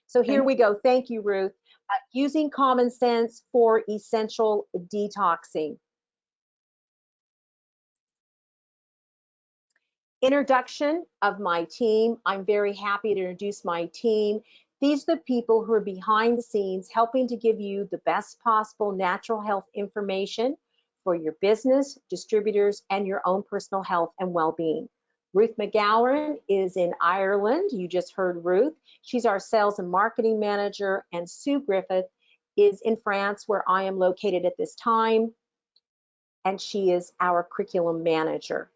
So here Thank we go. Thank you, Ruth. Using common sense for essential detoxing. Introduction of my team. I'm very happy to introduce my team. These are the people who are behind the scenes helping to give you the best possible natural health information for your business, distributors, and your own personal health and well-being. Ruth McGowan is in Ireland. You just heard Ruth. She's our sales and marketing manager, and Sue Griffith is in France, where I am located at this time, and she is our curriculum manager.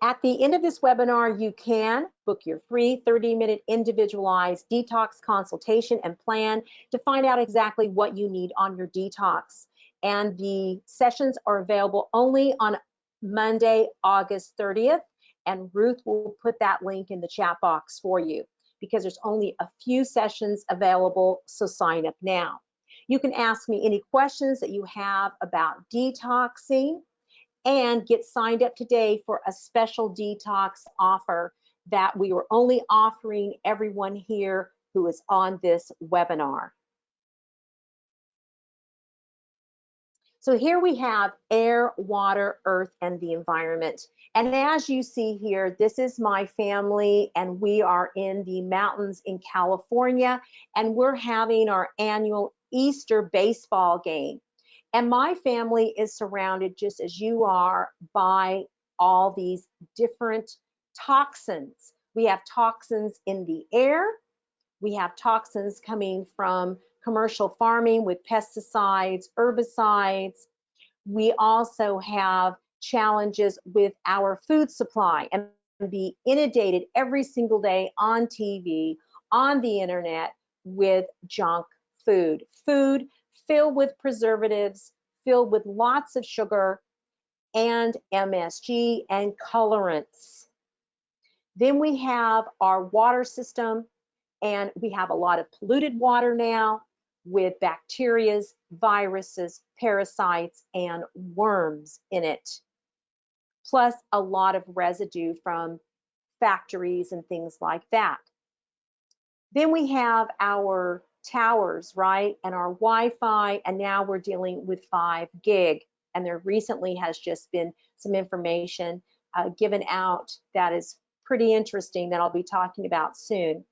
At the end of this webinar, you can book your free 30-minute individualized detox consultation and plan to find out exactly what you need on your detox. And the sessions are available only on Monday, August 30th. And Ruth will put that link in the chat box for you because there's only a few sessions available, so sign up now. You can ask me any questions that you have about detoxing, and get signed up today for a special detox offer that we were only offering everyone here who is on this webinar. So here we have air, water, earth, and the environment. And as you see here, this is my family, and we are in the mountains in California, and we're having our annual Easter baseball game. And my family is surrounded, just as you are, by all these different toxins. We have toxins in the air. We have toxins coming from commercial farming with pesticides, herbicides. We also have challenges with our food supply and be inundated every single day on TV, on the internet with junk food. Food filled with preservatives, filled with lots of sugar and MSG and colorants. Then we have our water system, and we have a lot of polluted water now with bacteria, viruses, parasites, and worms in it, plus a lot of residue from factories and things like that. Then we have our towers, right, and our Wi-Fi, and now we're dealing with 5 gig. And there recently has just been some information given out that is pretty interesting that I'll be talking about soon.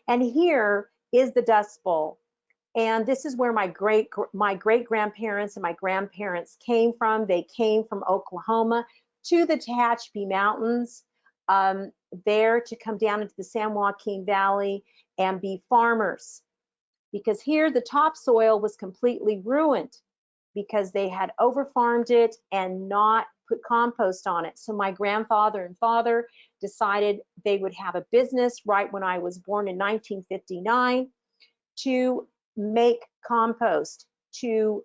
And here is the Dust Bowl. And this is where my great grandparents and my grandparents came from. They came from Oklahoma to the Tehachapi Mountains, there to come down into the San Joaquin Valley and be farmers. Because here the topsoil was completely ruined because they had overfarmed it and not put compost on it. So my grandfather and father decided they would have a business right when I was born in 1959 to make compost, to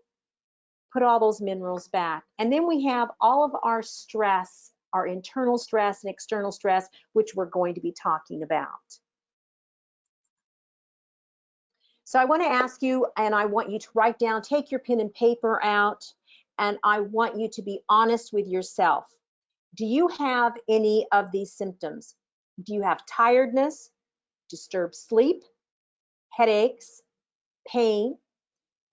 put all those minerals back. And then we have all of our stress, our internal stress and external stress, which we're going to be talking about. So I want to ask you, and I want you to write down, take your pen and paper out, and I want you to be honest with yourself. Do you have any of these symptoms? Do you have tiredness, disturbed sleep, headaches, pain,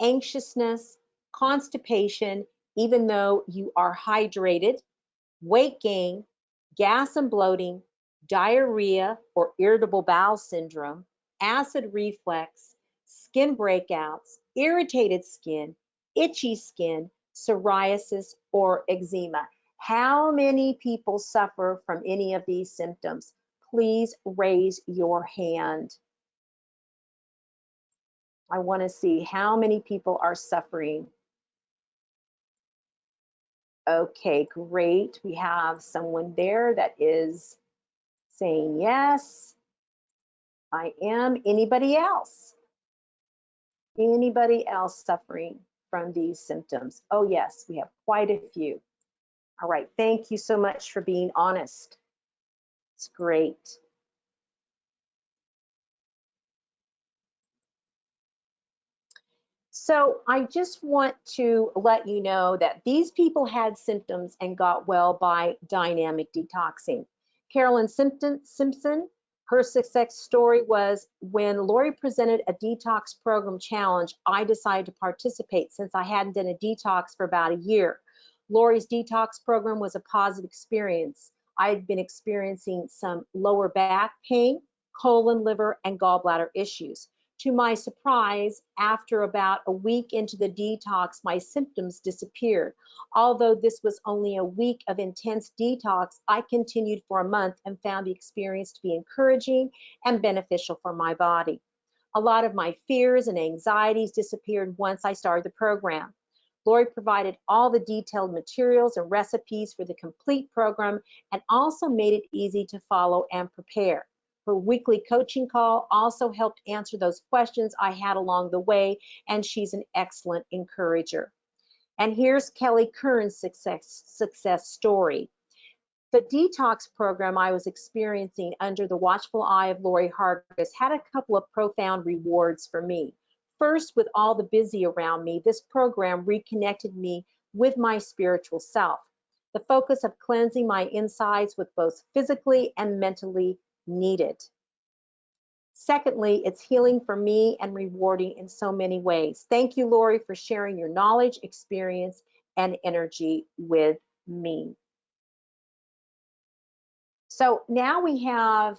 anxiousness, constipation, even though you are hydrated, weight gain, gas and bloating, diarrhea or irritable bowel syndrome, acid reflux, skin breakouts, irritated skin, itchy skin, psoriasis, or eczema? How many people suffer from any of these symptoms? Please raise your hand. I want to see how many people are suffering. Okay, great. We have someone there that is saying yes, I am. Anybody else? Anybody else suffering from these symptoms? Oh yes, we have quite a few. All right, thank you so much for being honest. It's great. So I just want to let you know that these people had symptoms and got well by dynamic detoxing. Carolyn Simpson, her success story was when Lorrie presented a detox program challenge, I decided to participate since I hadn't done a detox for about a year. Lorrie's detox program was a positive experience. I had been experiencing some lower back pain, colon, liver, and gallbladder issues. To my surprise, after about a week into the detox, my symptoms disappeared. Although this was only a week of intense detox, I continued for a month and found the experience to be encouraging and beneficial for my body. A lot of my fears and anxieties disappeared once I started the program. Lori provided all the detailed materials and recipes for the complete program and also made it easy to follow and prepare. Her weekly coaching call also helped answer those questions I had along the way, and she's an excellent encourager. And here's Kelly Kern's success story. The detox program I was experiencing under the watchful eye of Lorrie Hargis had a couple of profound rewards for me. First, with all the busy around me, this program reconnected me with my spiritual self. The focus of cleansing my insides was both physically and mentally needed. Secondly, it's healing for me and rewarding in so many ways. Thank you, Lorrie, for sharing your knowledge, experience, and energy with me. So now we have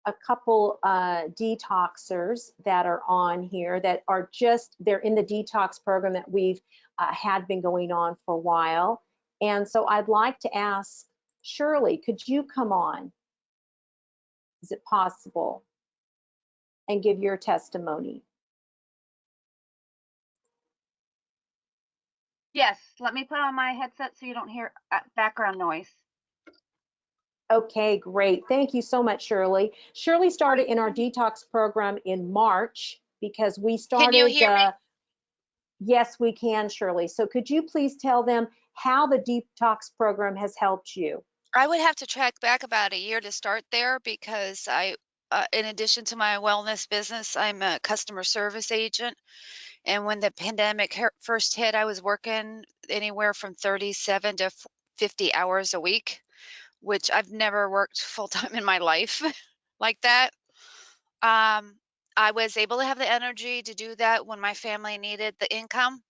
a couple detoxers that are on here that are they're in the detox program that we've had been going on for a while. And so I'd like to ask Shirley, could you come on? Is it possible? And give your testimony. Yes, let me put on my headset so you don't hear background noise. Okay, great. Thank you so much, Shirley. Shirley started in our detox program in March because we started. Can you hear me? Yes, we can, Shirley. So could you please tell them how the detox program has helped you? I would have to track back about a year to start there because in addition to my wellness business, I'm a customer service agent. And when the pandemic first hit, I was working anywhere from 37 to 50 hours a week, which I've never worked full time in my life like that. Um, I was able to have the energy to do that when my family needed the income.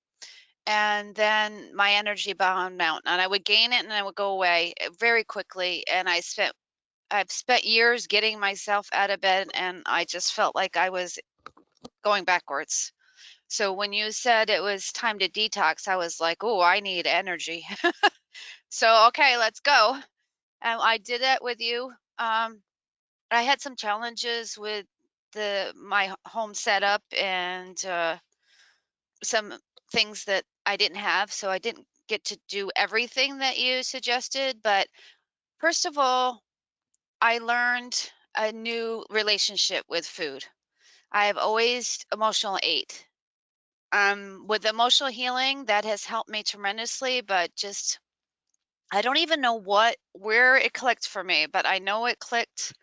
And then my energy bound out, and I would gain it and I would go away very quickly. And I've spent years getting myself out of bed, and I just felt like I was going backwards. So when you said it was time to detox, I was like, oh, I need energy. So, okay, let's go. And I did that with you. I had some challenges with my home setup and some things that I didn't have. So I didn't get to do everything that you suggested. But first of all, I learned a new relationship with food. I have always emotional ate. With emotional healing, that has helped me tremendously, but just I don't even know where it clicked for me, but I know it clicked.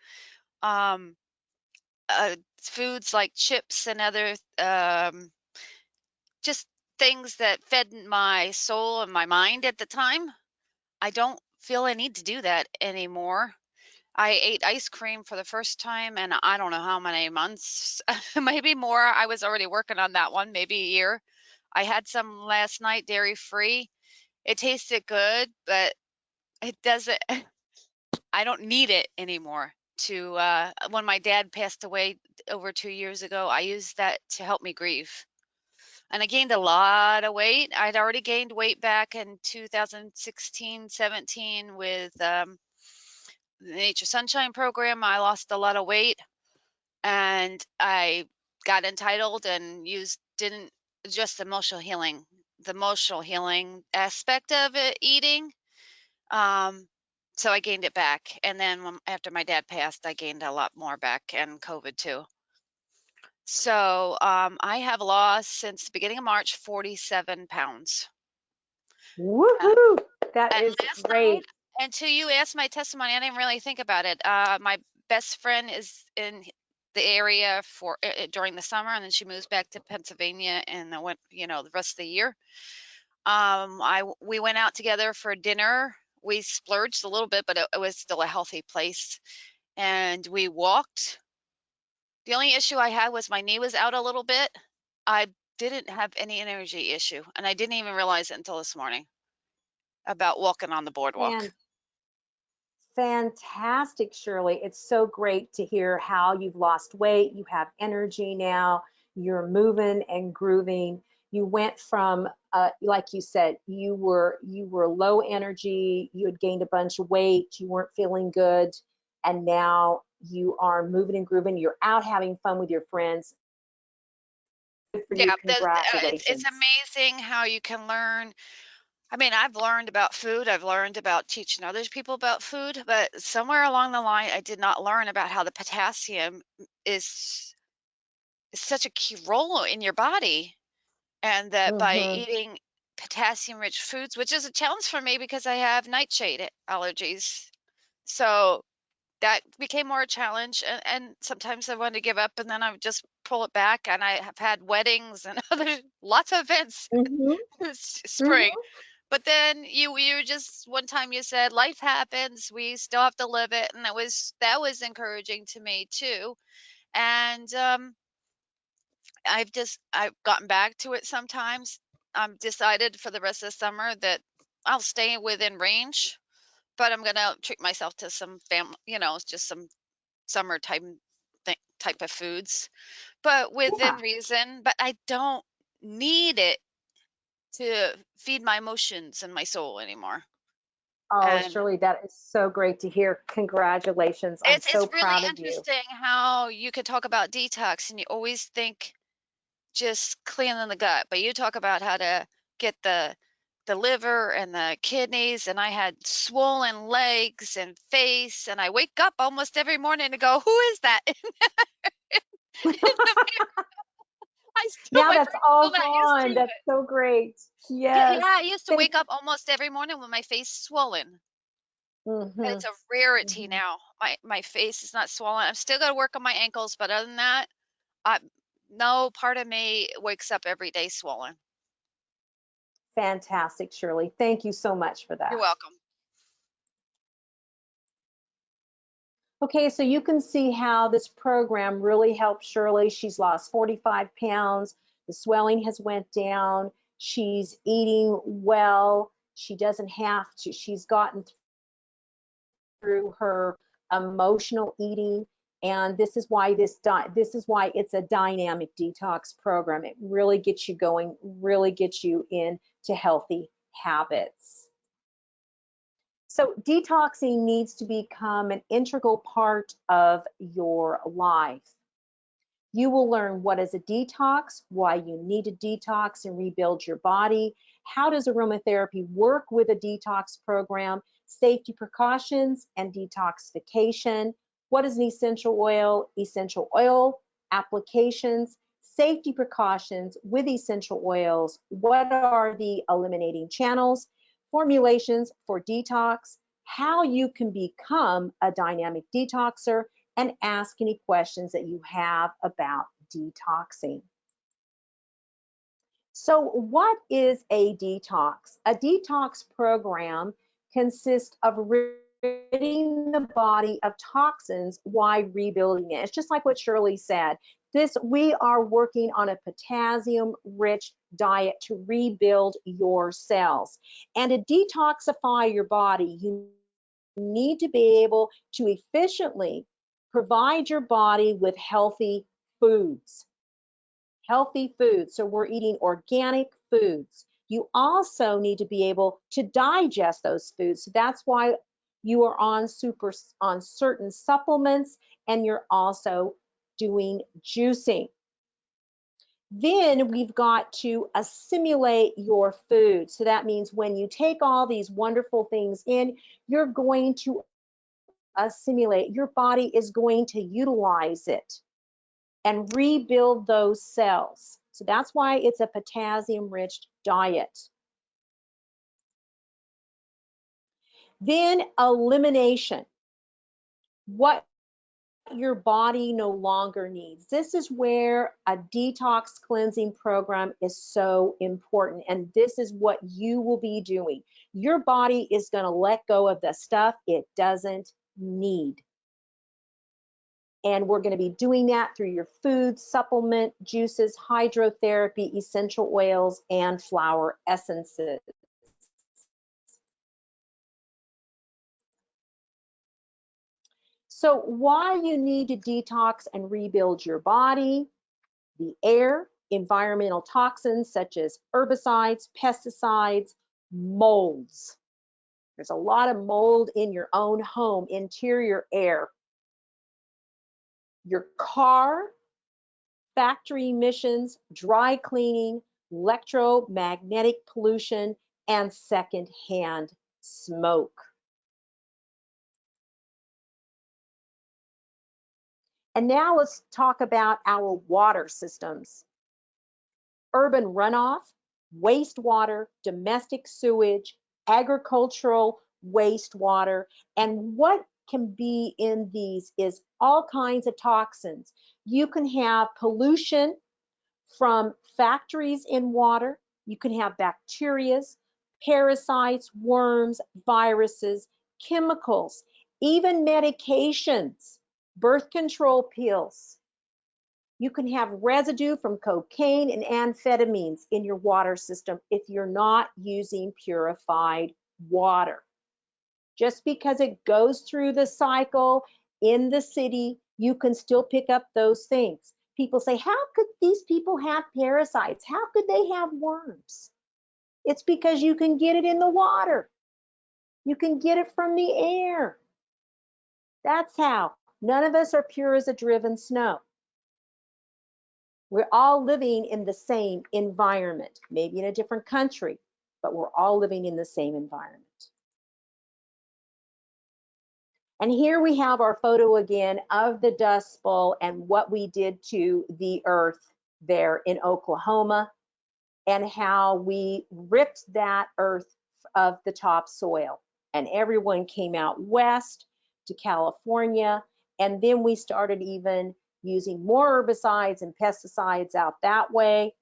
Um, Foods like chips and other just things that fed my soul and my mind at the time. I don't feel I need to do that anymore. I ate ice cream for the first time and I don't know how many months, maybe more. I was already working on that one, maybe a year. I had some last night, dairy free. It tasted good, but it doesn't, I don't need it anymore. When my dad passed away over 2 years ago, I used that to help me grieve. And I gained a lot of weight. I'd already gained weight back in 2016, 17 with the Nature Sunshine program. I lost a lot of weight and I got entitled and didn't just the emotional healing aspect of it, eating. So I gained it back. And then after my dad passed, I gained a lot more back, and COVID too. So I have lost since the beginning of March 47 pounds. Woohoo! That And is last night, great. until you asked my testimony, I didn't really think about it. My best friend is in the area for during the summer, and then she moves back to Pennsylvania, and I went, the rest of the year. We went out together for dinner. We splurged a little bit, but it was still a healthy place, and we walked. The only issue I had was my knee was out a little bit. I didn't have any energy issue, and I didn't even realize it until this morning about walking on the boardwalk. And fantastic, Shirley. It's so great to hear how you've lost weight. You have energy now. You're moving and grooving. You went from, like you said, you were low energy. You had gained a bunch of weight. You weren't feeling good, and now you are moving and grooving. You're out having fun with your friends. Good for you. Yeah, it's Congratulations. amazing how you can learn. I mean, I've learned about food. I've learned about teaching others people about food, but somewhere along the line, I did not learn about how the potassium is, is such a key role in your body, and that by Hmm. eating potassium-rich foods, which is a challenge for me because I have nightshade allergies, so that became more a challenge. And sometimes I want to give up, and then I would just pull it back. And I have had weddings and other lots of events Hmm. this spring. Hmm. But then you just one time you said life happens, we still have to live it, and that was encouraging to me too. And I've gotten back to it sometimes. I'm decided for the rest of the summer that I'll stay within range, but I'm gonna treat myself to some just some summertime type of foods, but within Yeah. reason. But I don't need it to feed my emotions and my soul anymore. Oh, And Shirley, that is so great to hear. Congratulations. I'm it's so really proud of you. interesting how you could talk about detox and you always think just cleaning the gut, but you talk about how to get the liver and the kidneys, and I had swollen legs and face, and I wake up almost every morning to go, who is that? Yeah, My that's brain's still all not used to gone. That's it. so great. Yeah, Yes. yeah, I used to Thank wake up almost every morning with my face swollen. you. And Hmm. it's a rarity Hmm. now. My face is not swollen. I've still got to work on my ankles, but other than that, I no part of me wakes up every day swollen. Fantastic, Shirley. Thank you so much for You're that. welcome. Okay, so you can see how this program really helped Shirley. She's lost 45 pounds. The swelling has went down. She's eating well. She doesn't have to. She's gotten through her emotional eating, and this is why it's a dynamic detox program. It really gets you going, really gets you into healthy habits. So detoxing needs to become an integral part of your life. You will learn what is a detox, why you need to detox and rebuild your body, how does aromatherapy work with a detox program, safety precautions and detoxification, what is an essential oil applications, safety precautions with essential oils, what are the eliminating channels, formulations for detox, how you can become a dynamic detoxer, and ask any questions that you have about detoxing. So, what is a detox? A detox program consists of ridding the body of toxins while rebuilding it. It's just like what Shirley said. We are working on a potassium rich diet to rebuild your cells. And to detoxify your body, you need to be able to efficiently provide your body with healthy foods. Healthy foods. So we're eating organic foods. You also need to be able to digest those foods. So that's why you are on certain supplements, and you're also doing juicing. Then we've got to assimilate your food. So that means when you take all these wonderful things in, you're going to assimilate. Your body is going to utilize it and rebuild those cells. So that's why it's a potassium rich diet. Then elimination. What your body no longer needs. This is where a detox cleansing program is so important. And this is what you will be doing. Your body is going to let go of the stuff it doesn't need. And we're going to be doing that through your food, supplement, juices, hydrotherapy, essential oils, and flower essences. So why you need to detox and rebuild your body: the air, environmental toxins such as herbicides, pesticides, molds. There's a lot of mold in your own home, interior air. Your car, factory emissions, dry cleaning, electromagnetic pollution, and secondhand smoke. And now let's talk about our water systems: urban runoff, wastewater, domestic sewage, agricultural wastewater. And what can be in these is all kinds of toxins. You can have pollution from factories in water. You can have bacteria, parasites, worms, viruses, chemicals, even medications, birth control pills. You can have residue from cocaine and amphetamines in your water system if you're not using purified water. Just because it goes through the cycle in the city, you can still pick up those things. People say, how could these people have parasites? How could they have worms? It's because you can get it in the water. You can get it from the air. That's how. None of us are pure as a driven snow. We're all living in the same environment, maybe in a different country, but we're all living in the same environment. And here we have our photo again of the Dust Bowl and what we did to the earth there in Oklahoma, and how we ripped that earth of the topsoil. And everyone came out west to California, and then we started even using more herbicides and pesticides out that way,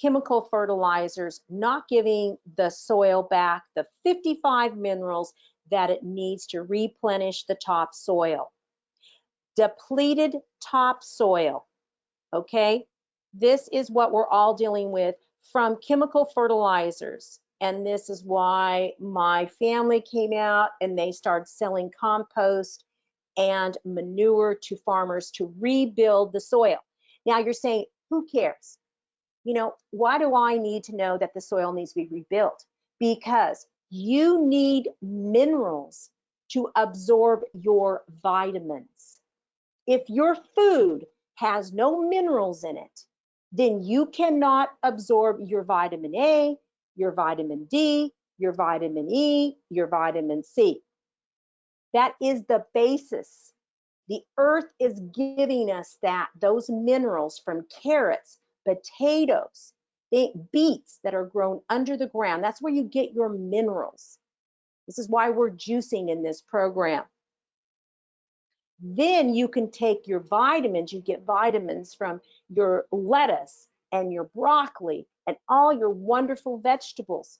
chemical fertilizers, not giving the soil back the 55 minerals that it needs to replenish the topsoil. Depleted topsoil, okay? This is what we're all dealing with from chemical fertilizers. And this is why my family came out and they started selling compost and manure to farmers to rebuild the soil. Now you're saying, who cares? You know, why do I need to know that the soil needs to be rebuilt? Because you need minerals to absorb your vitamins. If your food has no minerals in it, then you cannot absorb your vitamin A, your vitamin D, your vitamin E, your vitamin C. That is the basis. The earth is giving us those minerals from carrots, potatoes, beets that are grown under the ground. That's where you get your minerals. This is why we're juicing in this program. Then you can take your vitamins. You get vitamins from your lettuce and your broccoli and all your wonderful vegetables,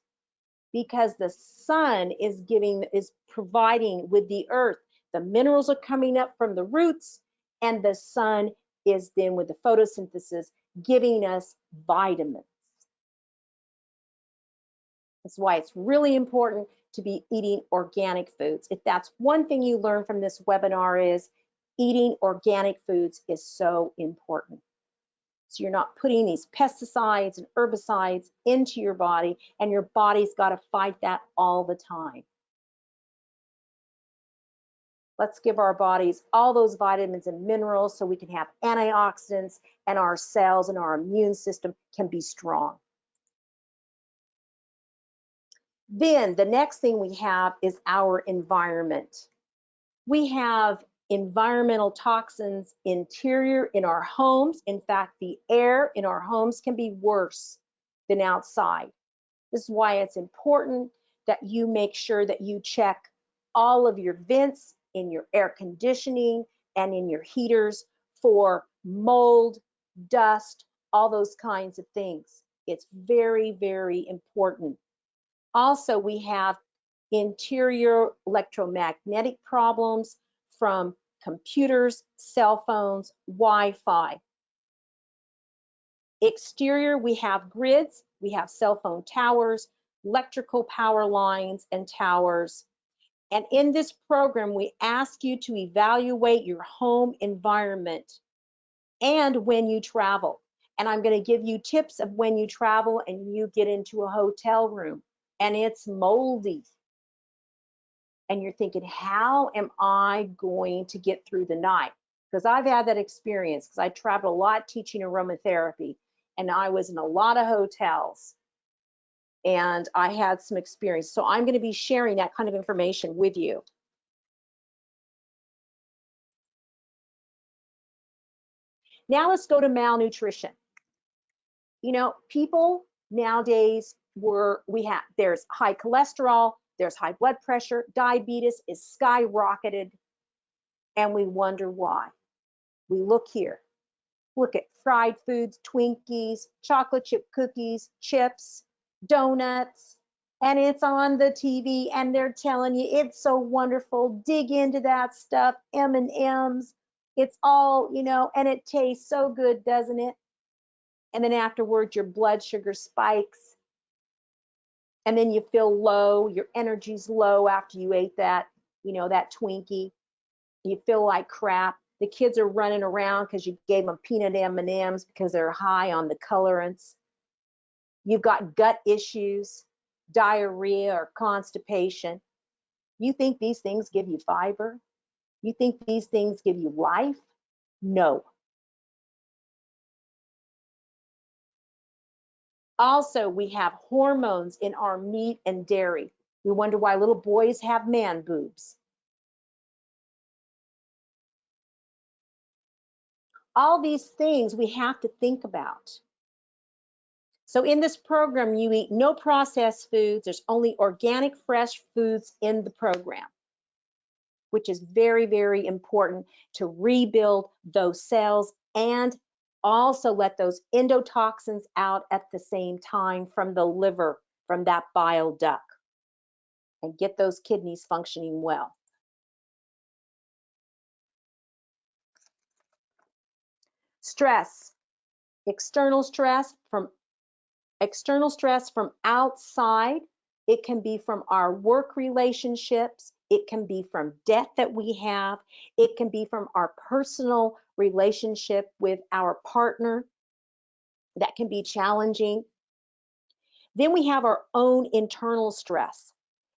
because the sun is providing with the earth. The minerals are coming up from the roots, and the sun is then with the photosynthesis giving us vitamins. That's why it's really important to be eating organic foods. If that's one thing you learn from this webinar, is eating organic foods is so important. So you're not putting these pesticides and herbicides into your body, and your body's got to fight that all the time. Let's give our bodies all those vitamins and minerals so we can have antioxidants and our cells and our immune system can be strong. Then the next thing we have is our environment. We have environmental toxins interior in our homes. In fact, the air in our homes can be worse than outside. This is why it's important that you make sure that you check all of your vents in your air conditioning, and in your heaters for mold, dust, all those kinds of things. It's very, very important. Also, we have interior electromagnetic problems from computers, cell phones, Wi-Fi. Exterior, we have grids, we have cell phone towers, electrical power lines and towers. And in this program, we ask you to evaluate your home environment and when you travel. And I'm going to give you tips of when you travel and you get into a hotel room and it's moldy. And you're thinking, how am I going to get through the night? Because I've had that experience because I traveled a lot teaching aromatherapy and I was in a lot of hotels and I had some experience. So I'm going to be sharing that kind of information with you. Now let's go to malnutrition. You know, people nowadays there's high cholesterol, there's high blood pressure, diabetes is skyrocketed, and we wonder why. We look here. Look at fried foods, Twinkies, chocolate chip cookies, chips, donuts, and it's on the TV and they're telling you it's so wonderful. Dig into that stuff, M&Ms. It's all, you know, and it tastes so good, doesn't it? And then afterwards your blood sugar spikes and then you feel low, your energy's low after you ate that, you know, that Twinkie. You feel like crap. The kids are running around because you gave them peanut M&Ms because they're high on the colorants. You've got gut issues, diarrhea or constipation. You think these things give you fiber? You think these things give you life? No. Also, we have hormones in our meat and dairy. We wonder why little boys have man boobs. All these things we have to think about. So in this program, you eat no processed foods. There's only organic, fresh foods in the program, which is very, very important to rebuild those cells and also let those endotoxins out at the same time from the liver, from that bile duct, and get those kidneys functioning well. Stress, external stress from outside. It can be from our work relationships. It can be from debt that we have. It can be from our personal relationship with our partner. That can be challenging. Then we have our own internal stress.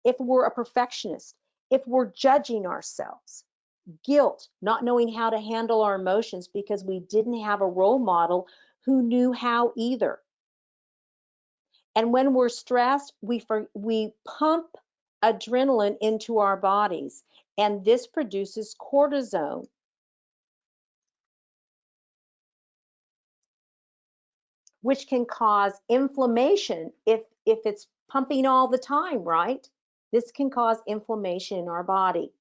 If we're a perfectionist, if we're judging ourselves, guilt, not knowing how to handle our emotions because we didn't have a role model who knew how either. And when we're stressed, we pump adrenaline into our bodies, and this produces cortisone, which can cause inflammation if it's pumping all the time, right? This can cause inflammation in our body.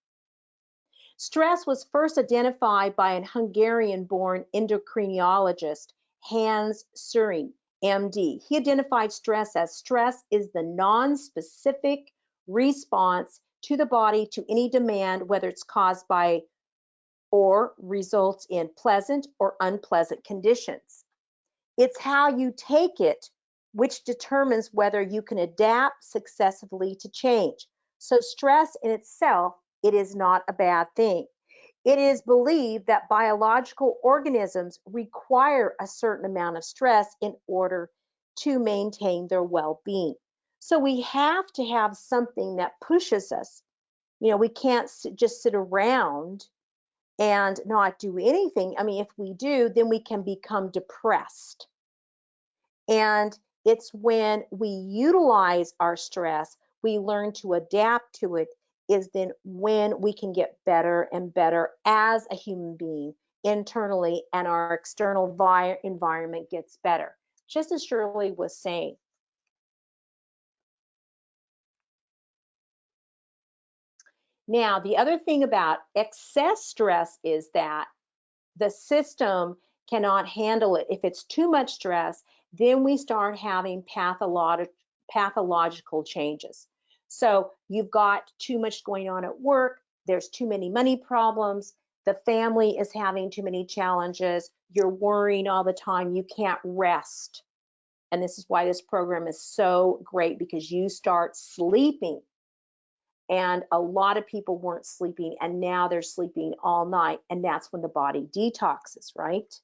Stress was first identified by an Hungarian-born endocrinologist, Hans Suring, MD. He identified stress is the non-specific response to the body to any demand, whether it's caused by or results in pleasant or unpleasant conditions. It's how you take it which determines whether you can adapt successfully to change. So stress in itself, it is not a bad thing. It is believed that biological organisms require a certain amount of stress in order to maintain their well-being. So we have to have something that pushes us. You know, we can't just sit around and not do anything. I mean, if we do, then we can become depressed. And it's when we utilize our stress, we learn to adapt to it, is then when we can get better and better as a human being internally, and our external environment gets better. Just as Shirley was saying. Now, the other thing about excess stress is that the system cannot handle it. If it's too much stress, then we start having pathological changes. So you've got too much going on at work, there's too many money problems, the family is having too many challenges, you're worrying all the time, you can't rest. And this is why this program is so great, because you start sleeping. And a lot of people weren't sleeping, and now they're sleeping all night, and that's when the body detoxes, right?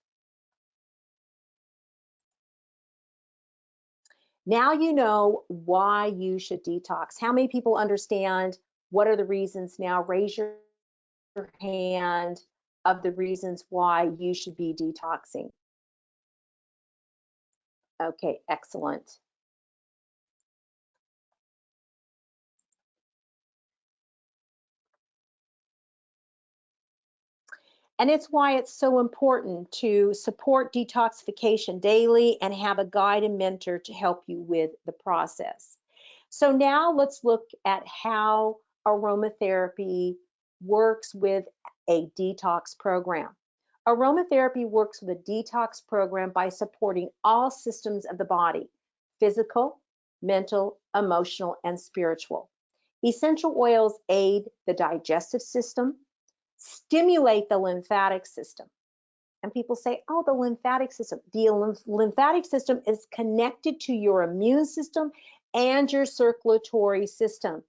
Now you know why you should detox. How many people understand what are the reasons now? Raise your hand of the reasons why you should be detoxing. Okay, excellent. And it's why it's so important to support detoxification daily and have a guide and mentor to help you with the process. So now let's look at how aromatherapy works with a detox program. Aromatherapy works with a detox program by supporting all systems of the body: physical, mental, emotional, and spiritual. Essential oils aid the digestive system, stimulate the lymphatic system. And people say, oh, the lymphatic system. The lymphatic system is connected to your immune system and your circulatory system.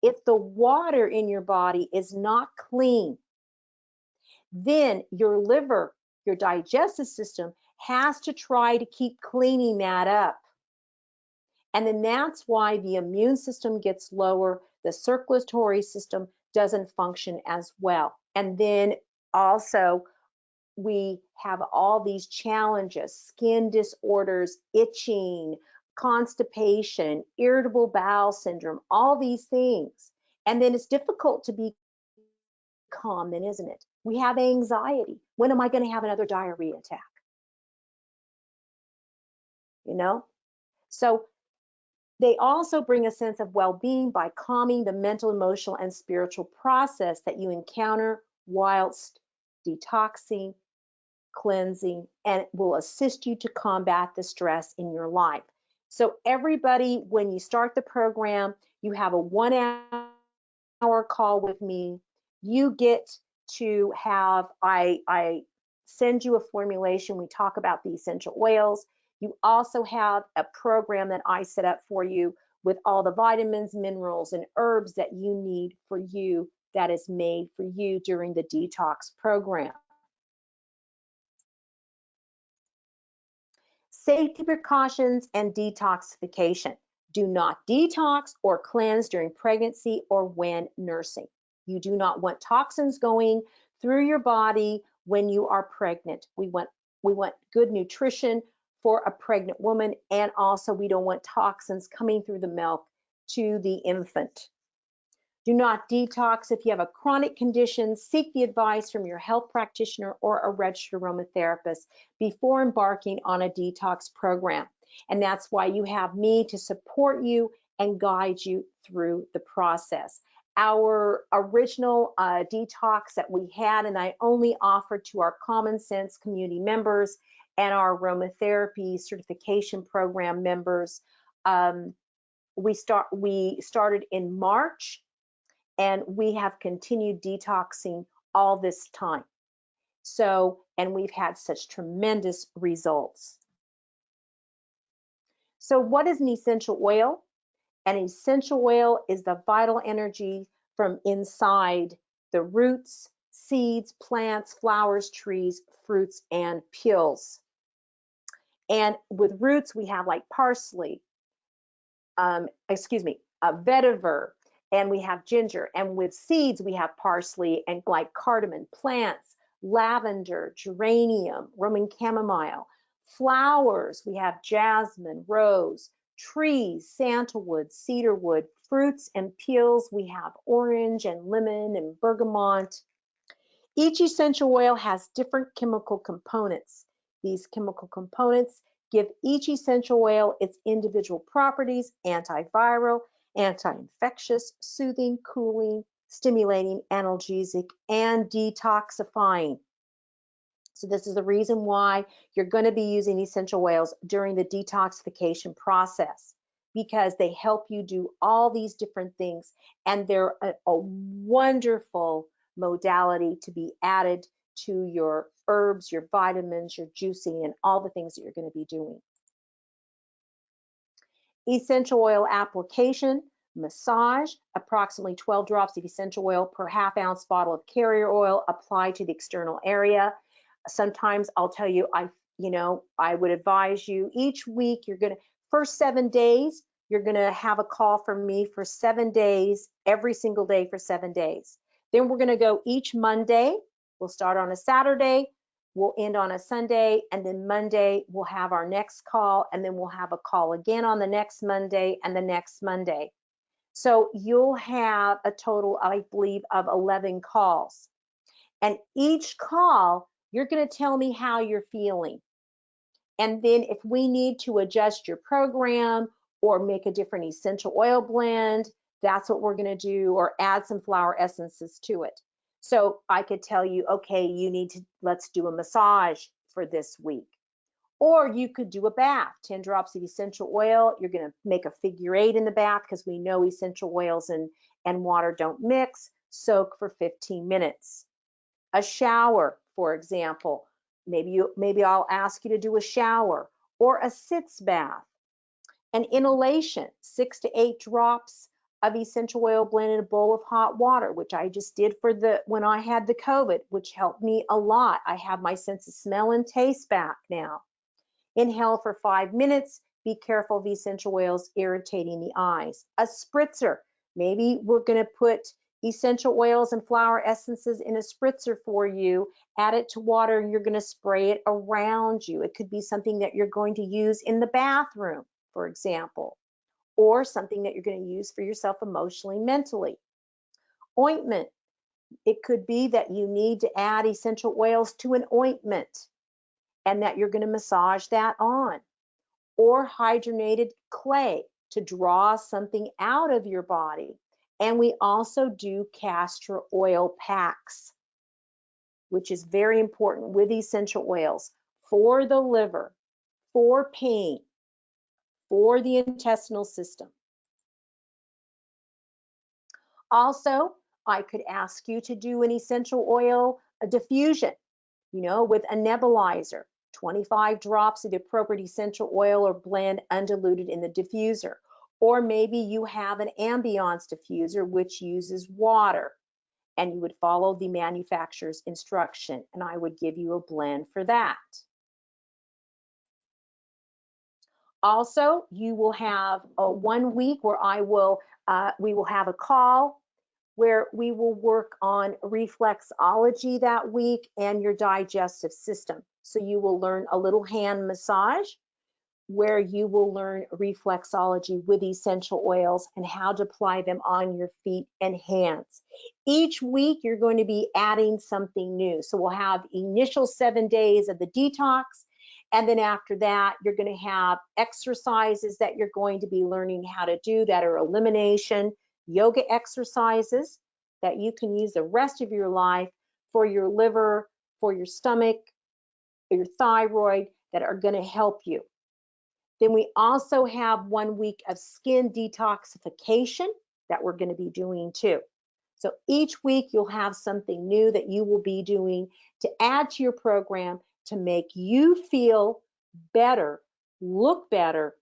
If the water in your body is not clean, then your liver, your digestive system has to try to keep cleaning that up. And then that's why the immune system gets lower, the circulatory system doesn't function as well. And then also, we have all these challenges: skin disorders, itching, constipation, irritable bowel syndrome, all these things. And then it's difficult to be calm, then, isn't it? We have anxiety. When am I going to have another diarrhea attack? You know? So they also bring a sense of well-being by calming the mental, emotional, and spiritual process that you encounter whilst detoxing, cleansing, and it will assist you to combat the stress in your life. So everybody, when you start the program, you have a 1 hour call with me. You get to have, I send you a formulation. We talk about the essential oils. You also have a program that I set up for you with all the vitamins, minerals, and herbs that you need for you, that is made for you during the detox program. Safety precautions and detoxification. Do not detox or cleanse during pregnancy or when nursing. You do not want toxins going through your body when you are pregnant. We want good nutrition for a pregnant woman, and also we don't want toxins coming through the milk to the infant. Do not detox if you have a chronic condition. Seek the advice from your health practitioner or a registered aromatherapist before embarking on a detox program. And that's why you have me to support you and guide you through the process. Our original detox that we had, and I only offered to our Common Sense community members and our aromatherapy certification program members, we started in March, and we have continued detoxing all this time. So, and we've had such tremendous results. So what is an essential oil? An essential oil is the vital energy from inside the roots, seeds, plants, flowers, trees, fruits, and peels. And with roots, we have like parsley, vetiver, and we have ginger. And with seeds, we have parsley and like cardamom. Plants, lavender, geranium, Roman chamomile. Flowers, we have jasmine, rose. Trees, sandalwood, cedarwood. Fruits and peels, we have orange and lemon and bergamot. Each essential oil has different chemical components. These chemical components give each essential oil its individual properties: antiviral, anti-infectious, soothing, cooling, stimulating, analgesic, and detoxifying. So this is the reason why you're going to be using essential oils during the detoxification process, because they help you do all these different things, and they're a wonderful modality to be added to your herbs, your vitamins, your juicing, and all the things that you're going to be doing. Essential oil application, massage, approximately 12 drops of essential oil per half-ounce bottle of carrier oil applied to the external area. Sometimes I'll tell you, I would advise you each week, first 7 days, you're gonna have a call from me for 7 days, every single day for 7 days. Then we're gonna go each Monday. We'll start on a Saturday, we'll end on a Sunday, and then Monday we'll have our next call, and then we'll have a call again on the next Monday and the next Monday. So you'll have a total, I believe, of 11 calls. And each call, you're going to tell me how you're feeling. And then if we need to adjust your program or make a different essential oil blend, that's what we're going to do, or add some flower essences to it. So I could tell you, okay, let's do a massage for this week. Or you could do a bath, 10 drops of essential oil. You're going to make a figure 8 in the bath, because we know essential oils and water don't mix. Soak for 15 minutes. A shower, for example, maybe I'll ask you to do a shower, or a sitz bath. An inhalation, 6 to 8 drops of essential oil blend in a bowl of hot water, which I just did when I had the COVID, which helped me a lot. I have my sense of smell and taste back now. Inhale for 5 minutes. Be careful of essential oils irritating the eyes. A spritzer, maybe we're going to put essential oils and flower essences in a spritzer for you, add it to water, and you're going to spray it around you. It could be something that you're going to use in the bathroom, for example, or something that you're going to use for yourself emotionally, mentally. Ointment, it could be that you need to add essential oils to an ointment and that you're going to massage that on. Or hydrogenated clay to draw something out of your body. And we also do castor oil packs, which is very important with essential oils for the liver, for pain, for the intestinal system. Also, I could ask you to do an essential oil diffusion, with a nebulizer, 25 drops of the appropriate essential oil or blend undiluted in the diffuser. Or maybe you have an ambiance diffuser, which uses water, and you would follow the manufacturer's instruction, and I would give you a blend for that. Also, you will have 1 week where we will have a call where we will work on reflexology that week and your digestive system. So you will learn a little hand massage where you will learn reflexology with essential oils and how to apply them on your feet and hands. Each week, you're going to be adding something new. So we'll have initial 7 days of the detox. And then after that, you're going to have exercises that you're going to be learning how to do that are elimination, yoga exercises that you can use the rest of your life for your liver, for your stomach, your thyroid, that are going to help you. Then we also have 1 week of skin detoxification that we're going to be doing too. So each week you'll have something new that you will be doing to add to your program to make you feel better, look better,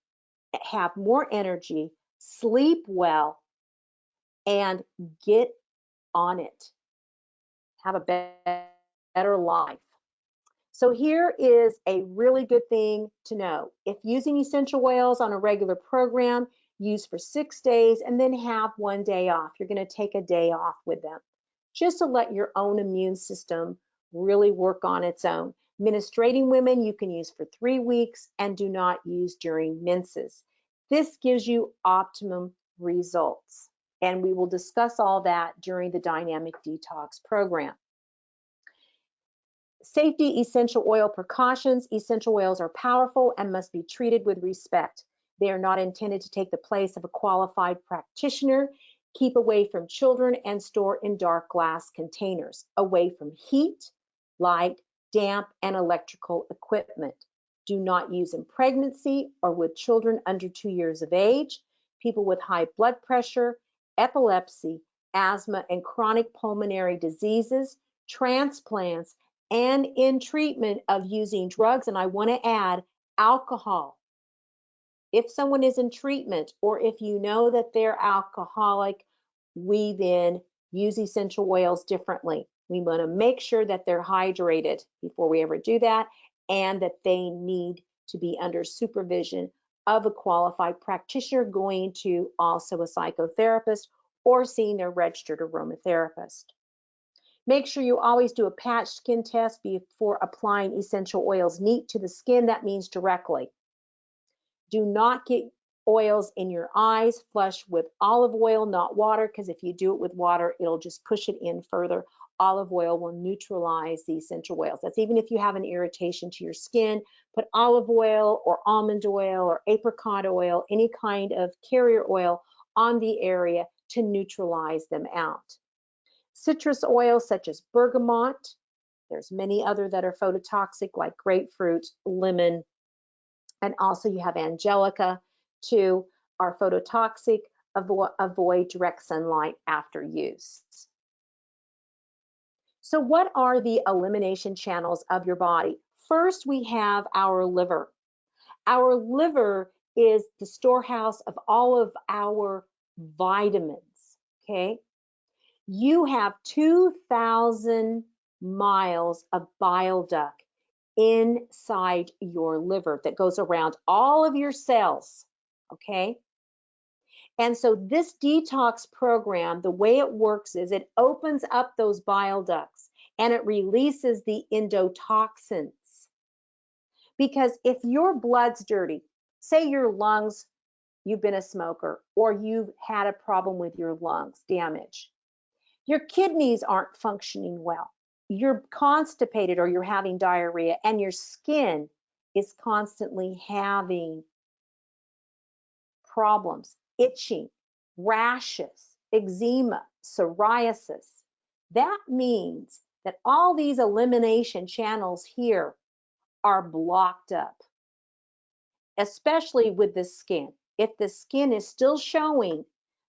have more energy, sleep well, and get on it. Have a better life. So here is a really good thing to know. If using essential oils on a regular program, use for 6 days and then have 1 day off. You're going to take a day off with them, just to let your own immune system really work on its own. Menstruating women, you can use for 3 weeks and do not use during menses. This gives you optimum results. And we will discuss all that during the Dynamic Detox program. Safety essential oil precautions. Essential oils are powerful and must be treated with respect. They are not intended to take the place of a qualified practitioner. Keep away from children and store in dark glass containers, away from heat, light, damp, and electrical equipment. Do not use in pregnancy or with children under 2 years of age, people with high blood pressure, epilepsy, asthma, and chronic pulmonary diseases, transplants, and in treatment of using drugs. And I want to add alcohol. If someone is in treatment or if you know that they're alcoholic, we then use essential oils differently. We want to make sure that they're hydrated before we ever do that, and that they need to be under supervision of a qualified practitioner, going to also a psychotherapist or seeing their registered aromatherapist. Make sure you always do a patch skin test before applying essential oils neat to the skin. That means directly. Do not get oils in your eyes. Flush with olive oil, not water, because if you do it with water, it'll just push it in further. Olive oil will neutralize the essential oils. That's even if you have an irritation to your skin. Put olive oil or almond oil or apricot oil, any kind of carrier oil on the area to neutralize them out. Citrus oils such as bergamot. There's many other that are phototoxic like grapefruit, lemon, and also you have angelica, too, are phototoxic. Avoid direct sunlight after use. So what are the elimination channels of your body? First, we have our liver. Our liver is the storehouse of all of our vitamins, okay? You have 2,000 miles of bile duct inside your liver that goes around all of your cells, okay? And so this detox program, the way it works is it opens up those bile ducts and it releases the endotoxins. Because if your blood's dirty, say your lungs, you've been a smoker, or you've had a problem with your lungs damage, your kidneys aren't functioning well, you're constipated or you're having diarrhea, and your skin is constantly having problems, itching, rashes, eczema, psoriasis. That means that all these elimination channels here are blocked up, especially with the skin. If the skin is still showing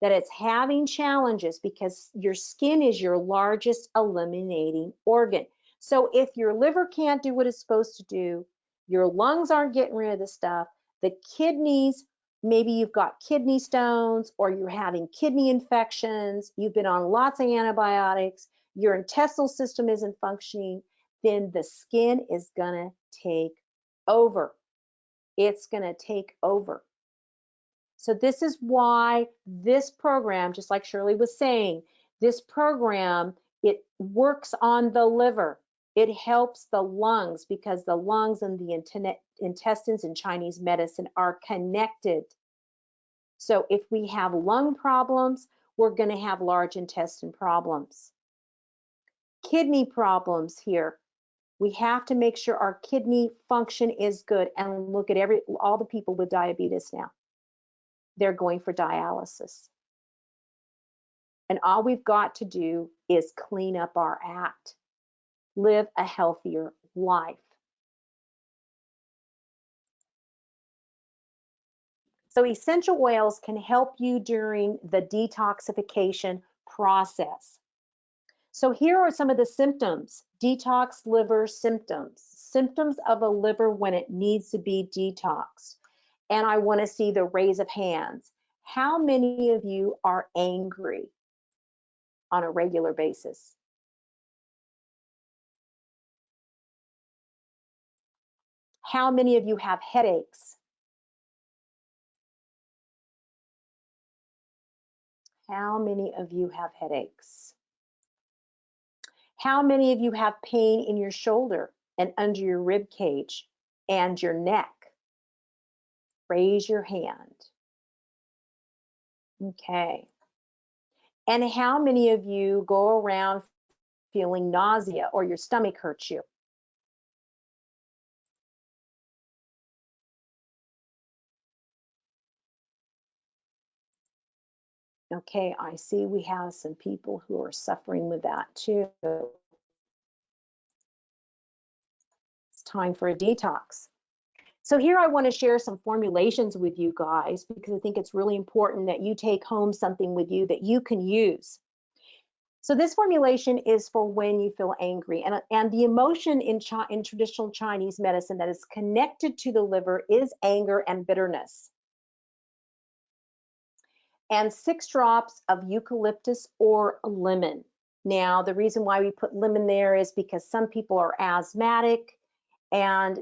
that it's having challenges, because your skin is your largest eliminating organ. So if your liver can't do what it's supposed to do, your lungs aren't getting rid of the stuff, the kidneys, maybe you've got kidney stones or you're having kidney infections, you've been on lots of antibiotics, your intestinal system isn't functioning, then the skin is gonna take over. It's gonna take over. So this is why this program, just like Shirley was saying, this program, it works on the liver. It helps the lungs because the lungs and the intestines in Chinese medicine are connected. So if we have lung problems, we're going to have large intestine problems. Kidney problems here. We have to make sure our kidney function is good. And look at all the people with diabetes now. They're going for dialysis. And all we've got to do is clean up our act, live a healthier life. So essential oils can help you during the detoxification process. So here are some of the symptoms, detox liver symptoms, symptoms of a liver when it needs to be detoxed. And I want to see the raise of hands. How many of you are angry on a regular basis? How many of you have headaches? How many of you have headaches? How many of you have pain in your shoulder and under your rib cage and your neck? Raise your hand. Okay. And how many of you go around feeling nausea or your stomach hurts you? Okay, I see we have some people who are suffering with that too. It's time for a detox. So here I want to share some formulations with you guys because I think it's really important that you take home something with you that you can use. So this formulation is for when you feel angry, and the emotion in traditional Chinese medicine that is connected to the liver is anger and bitterness. And 6 drops of eucalyptus or lemon. Now, the reason why we put lemon there is because some people are asthmatic and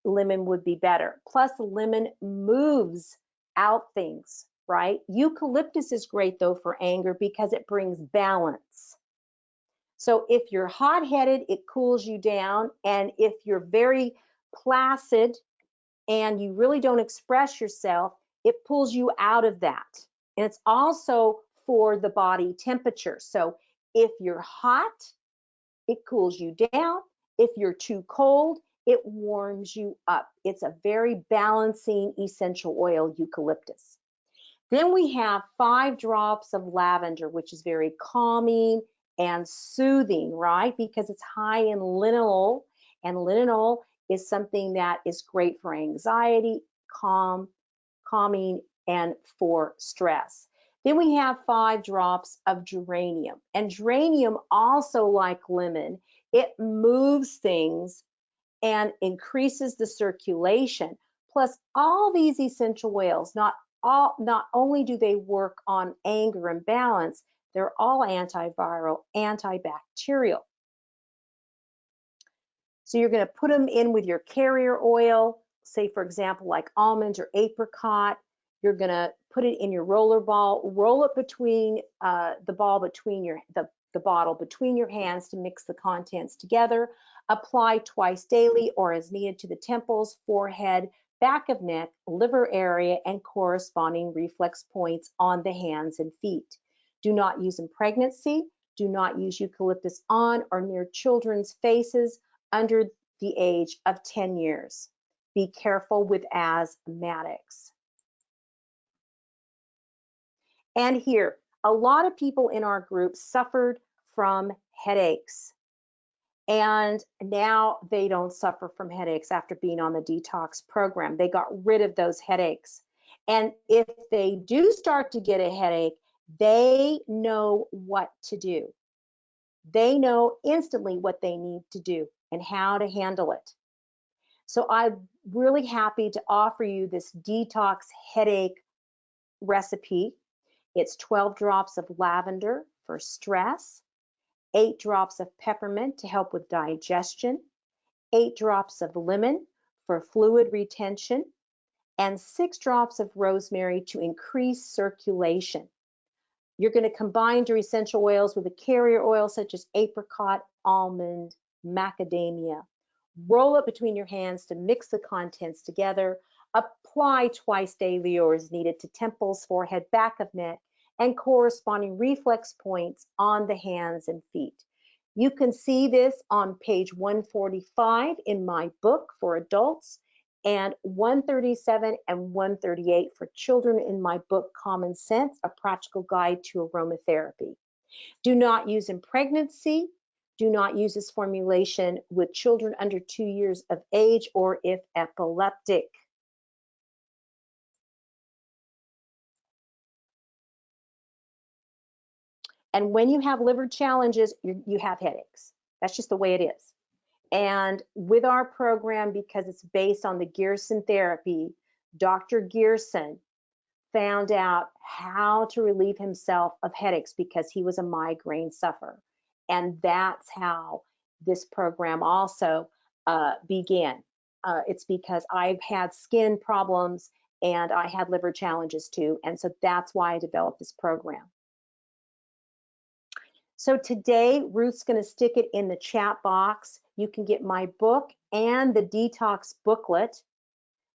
lemon would be better. Plus, lemon moves out things, right? Eucalyptus is great though for anger because it brings balance. So if you're hot-headed, it cools you down. And if you're very placid and you really don't express yourself, it pulls you out of that. And it's also for the body temperature. So if you're hot, it cools you down. If you're too cold, it warms you up. It's a very balancing essential oil, eucalyptus. Then we have 5 drops of lavender, which is very calming and soothing, right? Because it's high in linalool, and linalool is something that is great for anxiety, calming, and for stress. Then we have 5 drops of geranium, and geranium also, like lemon, it moves things and increases the circulation. Plus, all these essential oils, not only do they work on anger and balance, they're all antiviral, antibacterial. So you're going to put them in with your carrier oil, say for example like almond or apricot. You're going to put it in your roller ball, roll it between the bottle between your hands to mix the contents together. Apply twice daily or as needed to the temples, forehead, back of neck, liver area, and corresponding reflex points on the hands and feet. Do not use in pregnancy. Do not use eucalyptus on or near children's faces under the age of 10 years. Be careful with asthmatics. And here, a lot of people in our group suffered from headaches. And now they don't suffer from headaches after being on the detox program. They got rid of those headaches. And if they do start to get a headache, they know what to do. They know instantly what they need to do and how to handle it. So I'm really happy to offer you this detox headache recipe. It's 12 drops of lavender for stress, 8 drops of peppermint to help with digestion, 8 drops of lemon for fluid retention, and 6 drops of rosemary to increase circulation. You're going to combine your essential oils with a carrier oil such as apricot, almond, macadamia. Roll it between your hands to mix the contents together. Apply twice daily or as needed to temples, forehead, back of neck, and corresponding reflex points on the hands and feet. You can see this on page 145 in my book for adults and 137 and 138 for children in my book, Common Sense, A Practical Guide to Aromatherapy. Do not use in pregnancy. Do not use this formulation with children under 2 years of age or if epileptic. And when you have liver challenges, you have headaches. That's just the way it is. And with our program, because it's based on the Gerson therapy, Dr. Gerson found out how to relieve himself of headaches because he was a migraine sufferer. And that's how this program also began. It's because I've had skin problems and I had liver challenges too. And so that's why I developed this program. So today, Ruth's going to stick it in the chat box. You can get my book and the detox booklet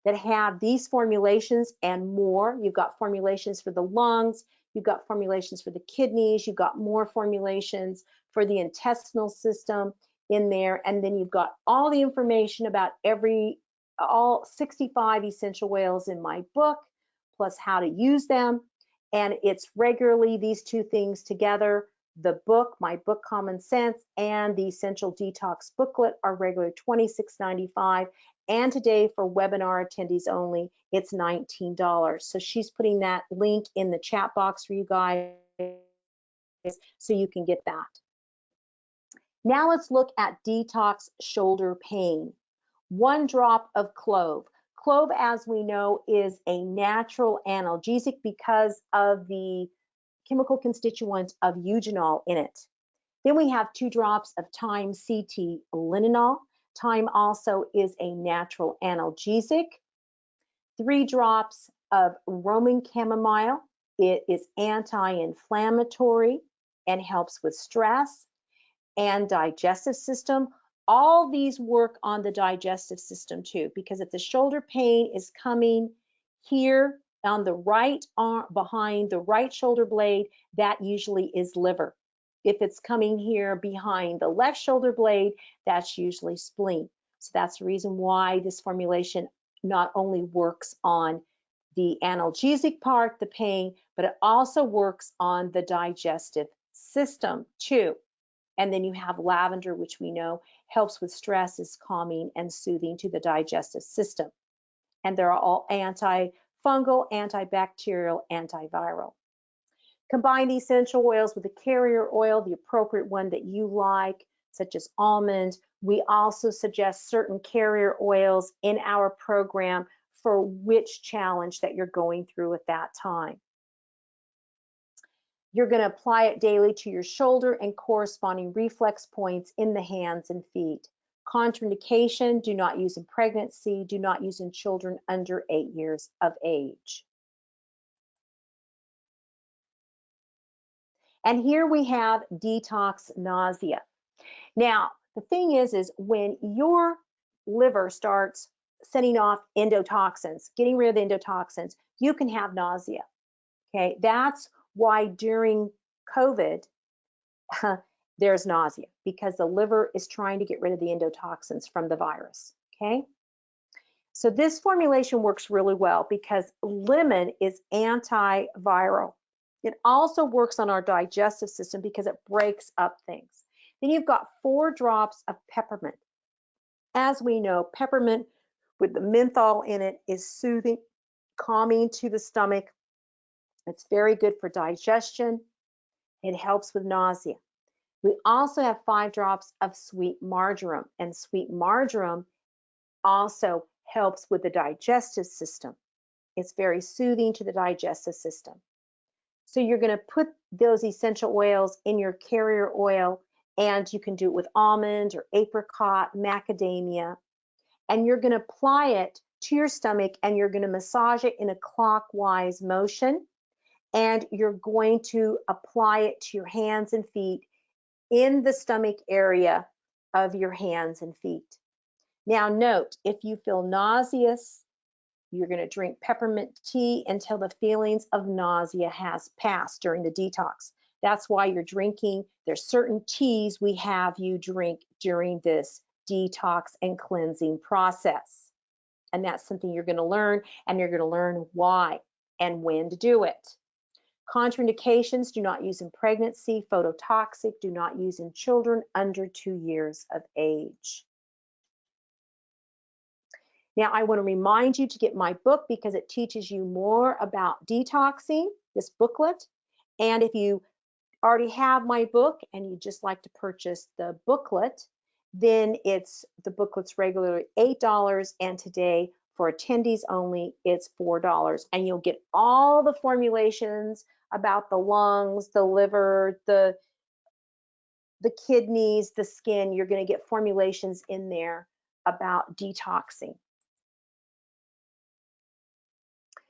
that have these formulations and more. You've got formulations for the lungs, you've got formulations for the kidneys, you've got more formulations for the intestinal system in there, and then you've got all the information about all 65 essential oils in my book, plus how to use them. and it's regularly these two things together. The book, my book Common Sense, and the Essential Detox booklet are regular $26.95. And today for webinar attendees only, it's $19. So she's putting that link in the chat box for you guys so you can get that. Now let's look at detox shoulder pain. 1 drop of clove. Clove, as we know, is a natural analgesic because of the chemical constituent of eugenol in it. Then we have 2 drops of thyme CT linalool. Thyme also is a natural analgesic. 3 drops of Roman chamomile. It is anti-inflammatory and helps with stress and digestive system. All these work on the digestive system too, because if the shoulder pain is coming here on the right arm, behind the right shoulder blade, that usually is liver. If it's coming here behind the left shoulder blade, that's usually spleen. So that's the reason why this formulation not only works on the analgesic part, the pain, but it also works on the digestive system too. And then you have lavender, which we know helps with stress, is calming and soothing to the digestive system. And they're all antifungal, antibacterial, antiviral. Combine the essential oils with a carrier oil, the appropriate one that you like, such as almond. We also suggest certain carrier oils in our program for which challenge that you're going through at that time. You're going to apply it daily to your shoulder and corresponding reflex points in the hands and feet. Contraindication, do not use in pregnancy, do not use in children under 8 years of age. And here we have detox nausea. Now, the thing is when your liver starts setting off endotoxins, getting rid of the endotoxins, you can have nausea. Okay, that's why during COVID, there's nausea, because the liver is trying to get rid of the endotoxins from the virus, okay? So this formulation works really well because lemon is antiviral. It also works on our digestive system because it breaks up things. Then you've got 4 drops of peppermint. As we know, peppermint with the menthol in it is soothing, calming to the stomach. It's very good for digestion. It helps with nausea. We also have 5 drops of sweet marjoram, and sweet marjoram also helps with the digestive system. It's very soothing to the digestive system. So you're going to put those essential oils in your carrier oil, and you can do it with almond or apricot, macadamia, and you're going to apply it to your stomach, and you're going to massage it in a clockwise motion, and you're going to apply it to your hands and feet in the stomach area of your hands and feet. Now note, if you feel nauseous, you're going to drink peppermint tea until the feelings of nausea has passed during the detox. That's why you're drinking. There's certain teas we have you drink during this detox and cleansing process. And that's something you're going to learn, and you're going to learn why and when to do it. Contraindications, do not use in pregnancy. Phototoxic, do not use in children under 2 years of age. Now, I want to remind you to get my book because it teaches you more about detoxing, this booklet. And if you already have my book and you just like to purchase the booklet, then the booklet's regularly $8, and today for attendees only, it's $4. And you'll get all the formulations about the lungs, the liver, the kidneys, the skin. You're going to get formulations in there about detoxing.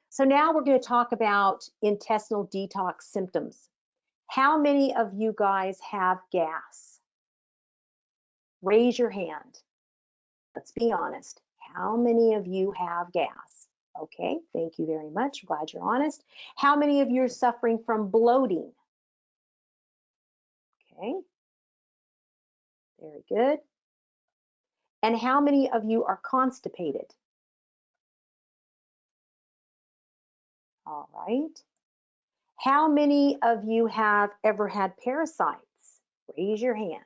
So now we're going to talk about intestinal detox symptoms. How many of you guys have gas? Raise your hand. Let's be honest. How many of you have gas? Okay, thank you very much. Glad you're honest. How many of you are suffering from bloating? Okay, very good. And how many of you are constipated? All right. How many of you have ever had parasites? Raise your hand.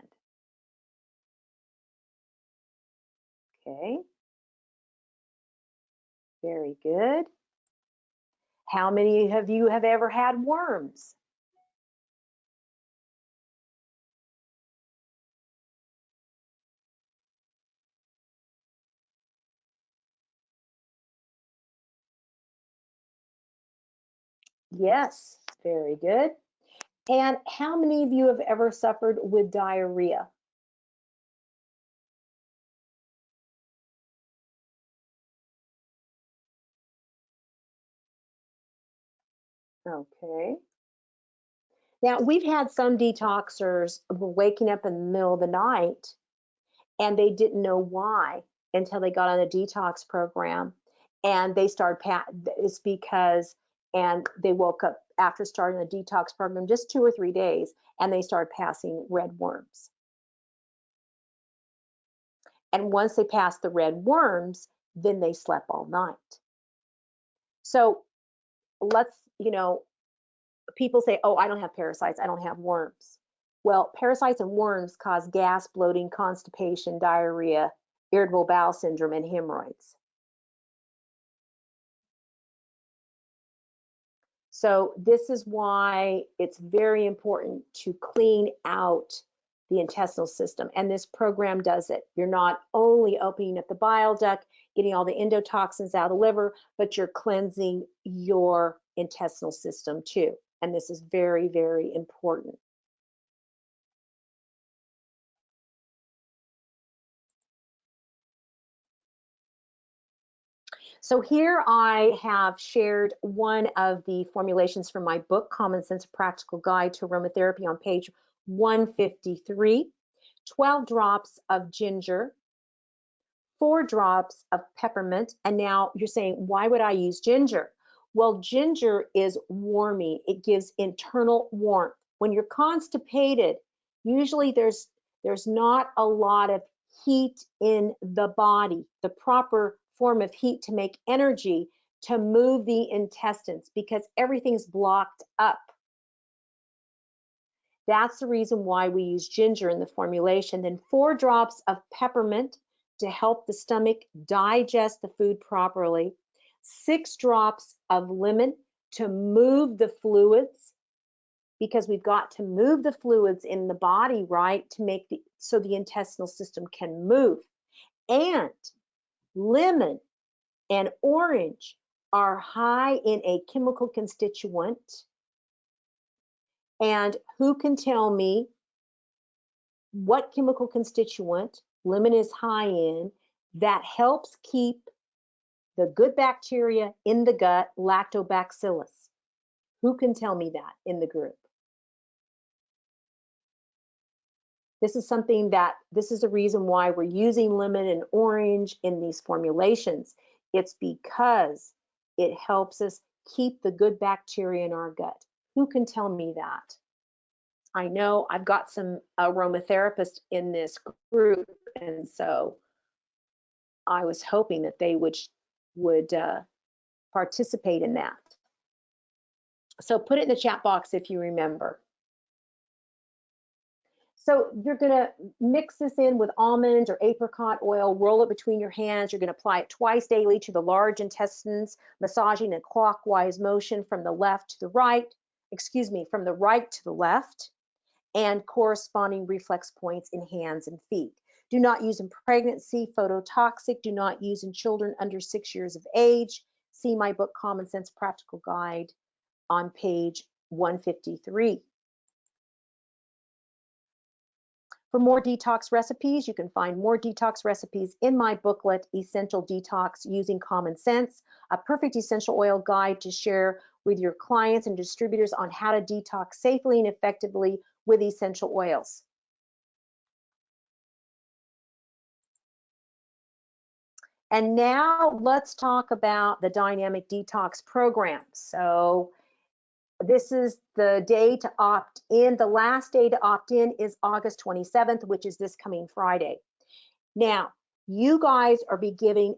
Okay, very good. How many of you have ever had worms? Yes, very good. And how many of you have ever suffered with diarrhea? Okay. Now, we've had some detoxers waking up in the middle of the night and they didn't know why until they got on a detox program and they started, it's because, and they woke up after starting the detox program just 2 or 3 days and they started passing red worms. And once they passed the red worms, then they slept all night. So let's, people say, oh, I don't have parasites, I don't have worms. Well, parasites and worms cause gas, bloating, constipation, diarrhea, irritable bowel syndrome, and hemorrhoids. So this is why it's very important to clean out the intestinal system. And this program does it. You're not only opening up the bile duct, getting all the endotoxins out of the liver, but you're cleansing your intestinal system too. And this is very, very important. So here I have shared one of the formulations from my book, Common Sense Practical Guide to Aromatherapy, on page 153. 12 drops of ginger, 4 drops of peppermint. And now you're saying, why would I use ginger? Well, ginger is warming. It gives internal warmth. When you're constipated, usually there's not a lot of heat in the body, the proper form of heat to make energy to move the intestines because everything's blocked up. That's the reason why we use ginger in the formulation. Then 4 drops of peppermint to help the stomach digest the food properly. 6 drops of lemon to move the fluids, because we've got to move the fluids in the body, right, to make so the intestinal system can move. And lemon and orange are high in a chemical constituent. And who can tell me what chemical constituent lemon is high in that helps keep the good bacteria in the gut, lactobacillus? Who can tell me that in the group? This is something that, this is the reason why we're using lemon and orange in these formulations. It's because it helps us keep the good bacteria in our gut. Who can tell me that? I know I've got some aromatherapists in this group, and so I was hoping that they would participate in that. So put it in the chat box if you remember. So you're going to mix this in with almond or apricot oil, roll it between your hands. You're going to apply it twice daily to the large intestines, massaging in clockwise motion from the left to the right, from the right to the left, and corresponding reflex points in hands and feet. Do not use in pregnancy, phototoxic. Do not use in children under 6 years of age. See my book, Common Sense Practical Guide, on page 153. For more detox recipes, you can find more detox recipes in my booklet, Essential Detox Using Common Sense, a perfect essential oil guide to share with your clients and distributors on how to detox safely and effectively with essential oils. And now let's talk about the dynamic detox program. So this is the day to opt in. The last day to opt in is August 27th, which is this coming Friday. Now, you guys are given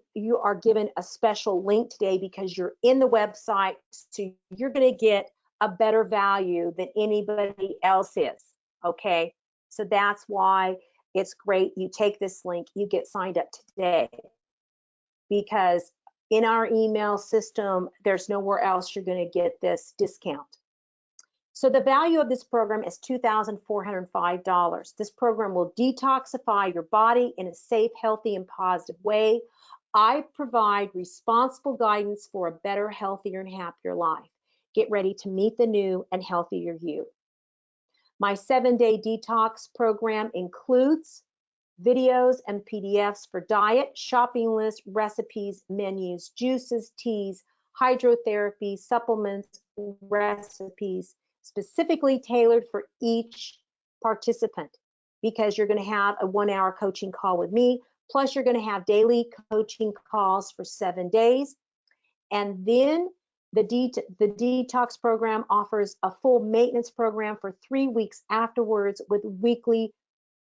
a special link today because you're in the website. So you're going to get a better value than anybody else is. Okay, so that's why it's great. You take this link, you get signed up today, because in our email system, there's nowhere else you're going to get this discount. So the value of this program is $2,405. This program will detoxify your body in a safe, healthy, and positive way. I provide responsible guidance for a better, healthier, and happier life. Get ready to meet the new and healthier you. My 7-day detox program includes videos and PDFs for diet, shopping lists, recipes, menus, juices, teas, hydrotherapy, supplements, recipes, specifically tailored for each participant, because you're going to have a 1-hour coaching call with me, plus you're going to have daily coaching calls for 7 days. And then the detox program offers a full maintenance program for 3 weeks afterwards with weekly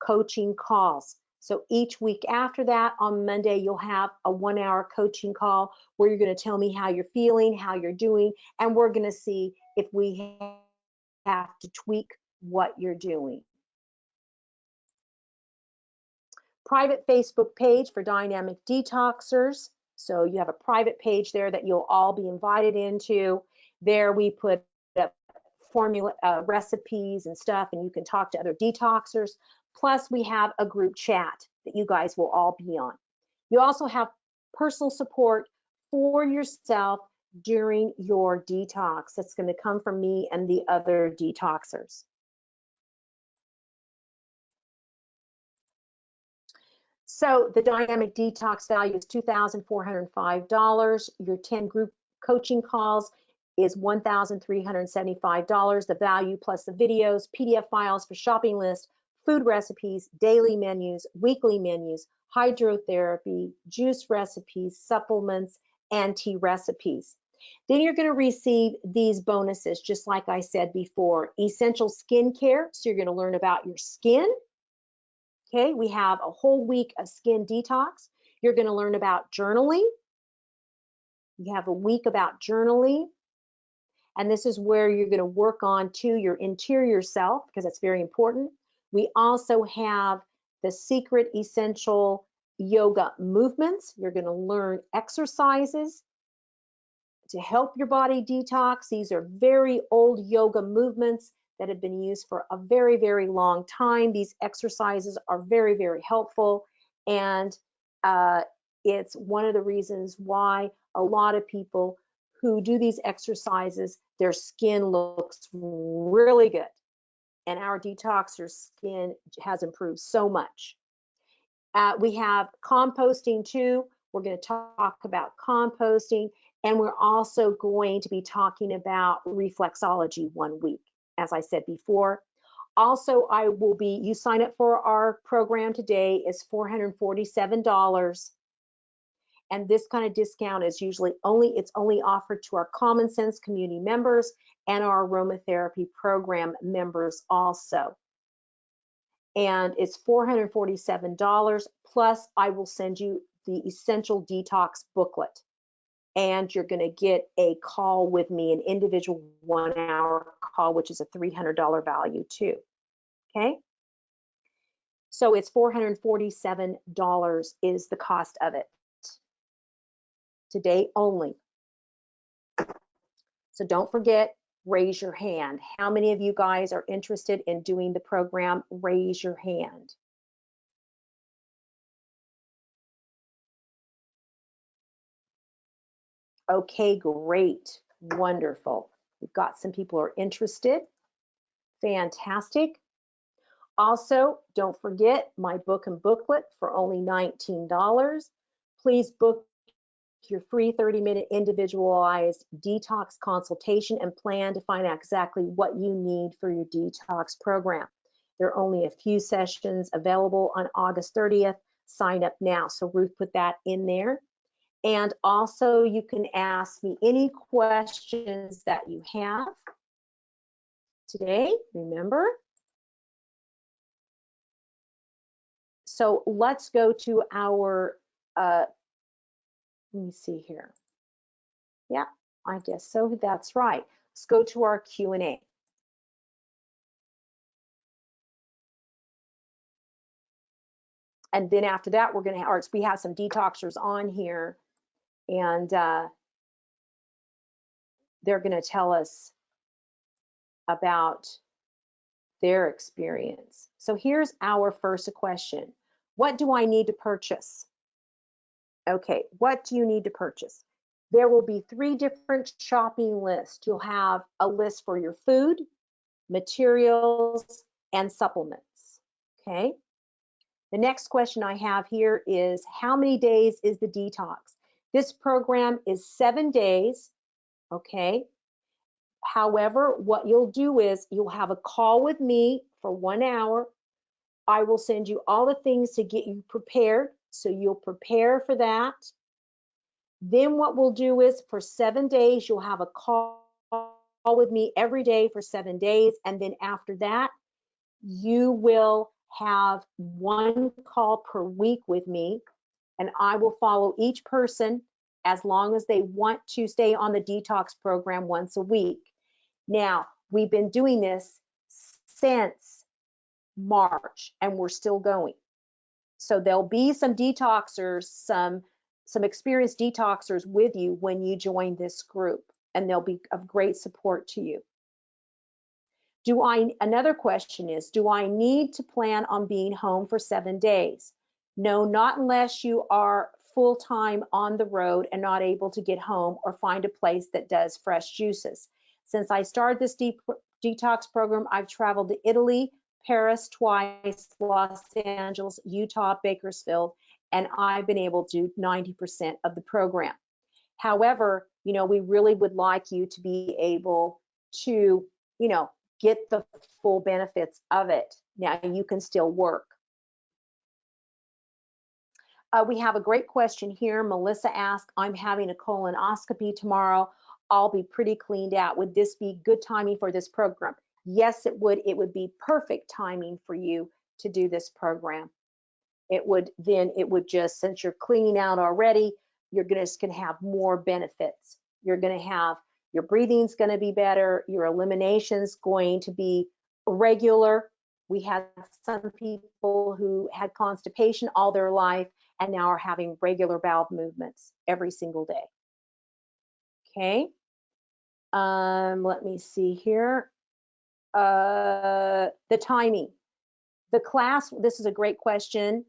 coaching calls. So each week after that, on Monday, you'll have a 1-hour coaching call where you're going to tell me how you're feeling, how you're doing, and we're going to see if we have to tweak what you're doing. Private Facebook page for dynamic detoxers. So you have a private page there that you'll all be invited into. There we put up formula recipes and stuff, and you can talk to other detoxers. Plus we have a group chat that you guys will all be on. You also have personal support for yourself during your detox. That's going to come from me and the other detoxers. So the dynamic detox value is $2,405. Your 10 group coaching calls is $1,375. The value plus the videos, PDF files for shopping lists, food recipes, daily menus, weekly menus, hydrotherapy, juice recipes, supplements, and tea recipes. Then you're going to receive these bonuses, just like I said before. Essential skincare, so you're going to learn about your skin. Okay, we have a whole week of skin detox. You're going to learn about journaling. You have a week about journaling. And this is where you're going to work on to your interior self, because that's very important. We also have the secret essential yoga movements. You're going to learn exercises to help your body detox. These are very old yoga movements that have been used for a very, very long time. These exercises are very, very helpful. And it's one of the reasons why a lot of people who do these exercises, their skin looks really good. And our detoxer skin has improved so much. We have composting too. We're going to talk about composting. And we're also going to be talking about reflexology 1 week, as I said before. Also, you sign up for our program today is $447. And this kind of discount is usually it's only offered to our Common Sense community members and our aromatherapy program members also. And it's $447, plus I will send you the Essential Detox booklet. And you're going to get a call with me, an individual 1-hour call, which is a $300 value too. Okay. So it's $447 is the cost of it. Today only. So don't forget, raise your hand. How many of you guys are interested in doing the program? Raise your hand. Okay, great, wonderful. We've got some people who are interested. Fantastic. Also, don't forget my book and booklet for only $19. Please book your free 30-minute individualized detox consultation and plan to find out exactly what you need for your detox program. There are only a few sessions available on August 30th. Sign up now. So Ruth put that in there. And also you can ask me any questions that you have today, remember. So let's go to our, let me see here. Yeah, I guess so, that's right. let's go to our Q&A. And then after that, we're going to, we have some detoxers on here, and they're going to tell us about their experience. So here's our first question. What do I need to purchase? Okay, what do you need to purchase? There will be 3 different shopping lists. You'll have a list for your food, materials, and supplements. Okay. The next question I have here is, how many days is the detox? This program is 7 days. Okay. However, what you'll do is you'll have a call with me for 1 hour. I will send you all the things to get you prepared. So you'll prepare for that. Then what we'll do is for 7 days, you'll have a call with me every day for 7 days. And then after that, you will have 1 call per week with me. And I will follow each person as long as they want to stay on the detox program once a week. Now, we've been doing this since March, and we're still going. So there'll be some detoxers, some experienced detoxers with you when you join this group, and they'll be of great support to you. Another question is, do I need to plan on being home for 7 days? No, not unless you are full-time on the road and not able to get home or find a place that does fresh juices. Since I started this detox program, I've traveled to Italy, Paris twice, Los Angeles, Utah, Bakersfield, and I've been able to do 90% of the program. However, we really would like you to be able to, get the full benefits of it. Now you can still work. We have a great question here. Melissa asked, I'm having a colonoscopy tomorrow. I'll be pretty cleaned out. Would this be good timing for this program? Yes, it would. It would be perfect timing for you to do this program. It would just, since you're cleaning out already, you're just going to have more benefits. You're going to have, your breathing's going to be better. Your elimination's going to be regular. We had some people who had constipation all their life and now are having regular bowel movements every single day. Okay. Let me see here. The timing. The class, this is a great question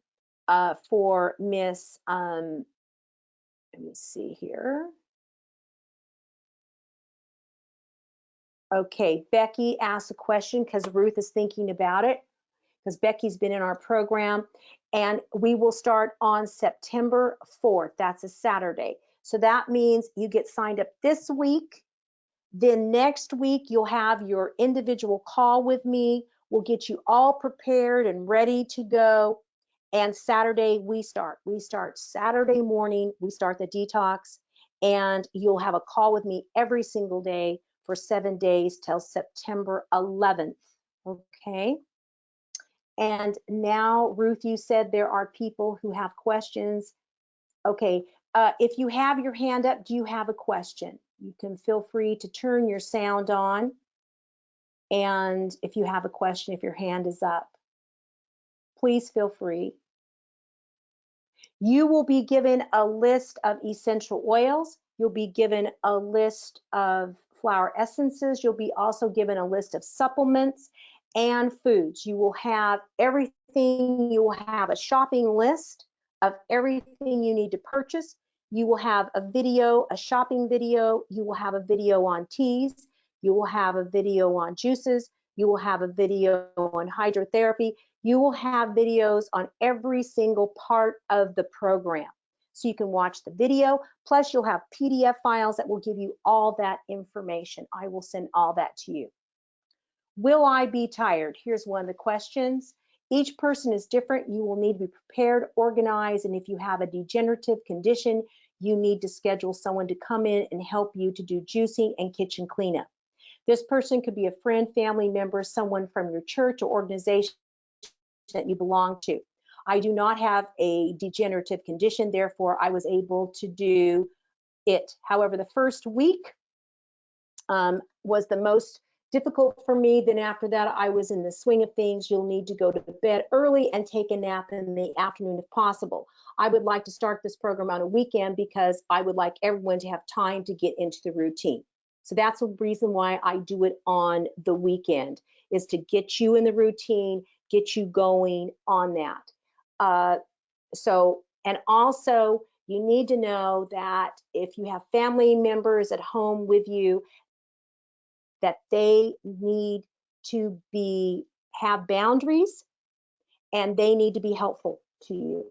for Miss, let me see here. Okay, Becky asked a question because Ruth is thinking about it, because Becky's been in our program, and we will start on September 4th. That's a Saturday. So that means you get signed up this week. Then next week, you'll have your individual call with me. We'll get you all prepared and ready to go. And Saturday, we start. We start Saturday morning. We start the detox, and you'll have a call with me every single day for 7 days till September 11th. Okay. And now, Ruth, you said there are people who have questions. Okay. If you have your hand up, do you have a question? You can feel free to turn your sound on. And if you have a question, if your hand is up, please feel free. You will be given a list of essential oils. You'll be given a list of flower essences. You'll be also given a list of supplements and foods. You will have everything. You will have a shopping list of everything you need to purchase. You will have a video, a shopping video. You will have a video on teas. You will have a video on juices. You will have a video on hydrotherapy. You will have videos on every single part of the program. So you can watch the video, plus you'll have PDF files that will give you all that information. I will send all that to you. Will I be tired? Here's one of the questions. Each person is different. You will need to be prepared, organized, and if you have a degenerative condition, you need to schedule someone to come in and help you to do juicing and kitchen cleanup. This person could be a friend, family member, someone from your church or organization that you belong to. I do not have a degenerative condition, therefore I was able to do it. However, the first week was the most difficult for me. Then after that, I was in the swing of things. You'll need to go to bed early and take a nap in the afternoon if possible. I would like to start this program on a weekend because I would like everyone to have time to get into the routine. So that's the reason why I do it on the weekend, is to get you in the routine, get you going on that. And also you need to know that if you have family members at home with you, that they need to have boundaries, and they need to be helpful to you.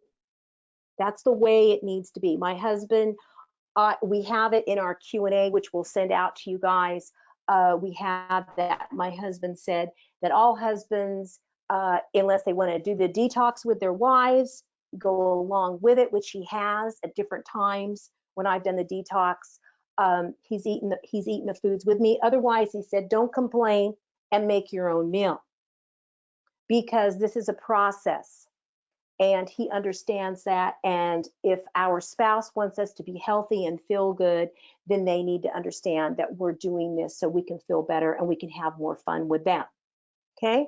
That's the way it needs to be. My husband, we have it in our Q&A, which we'll send out to you guys. We have that. My husband said that all husbands, unless they want to do the detox with their wives, go along with it, which he has at different times when I've done the detox. He's eaten the foods with me. Otherwise, he said, don't complain and make your own meal, because this is a process. And he understands that. And if our spouse wants us to be healthy and feel good, then they need to understand that we're doing this so we can feel better and we can have more fun with them. Okay.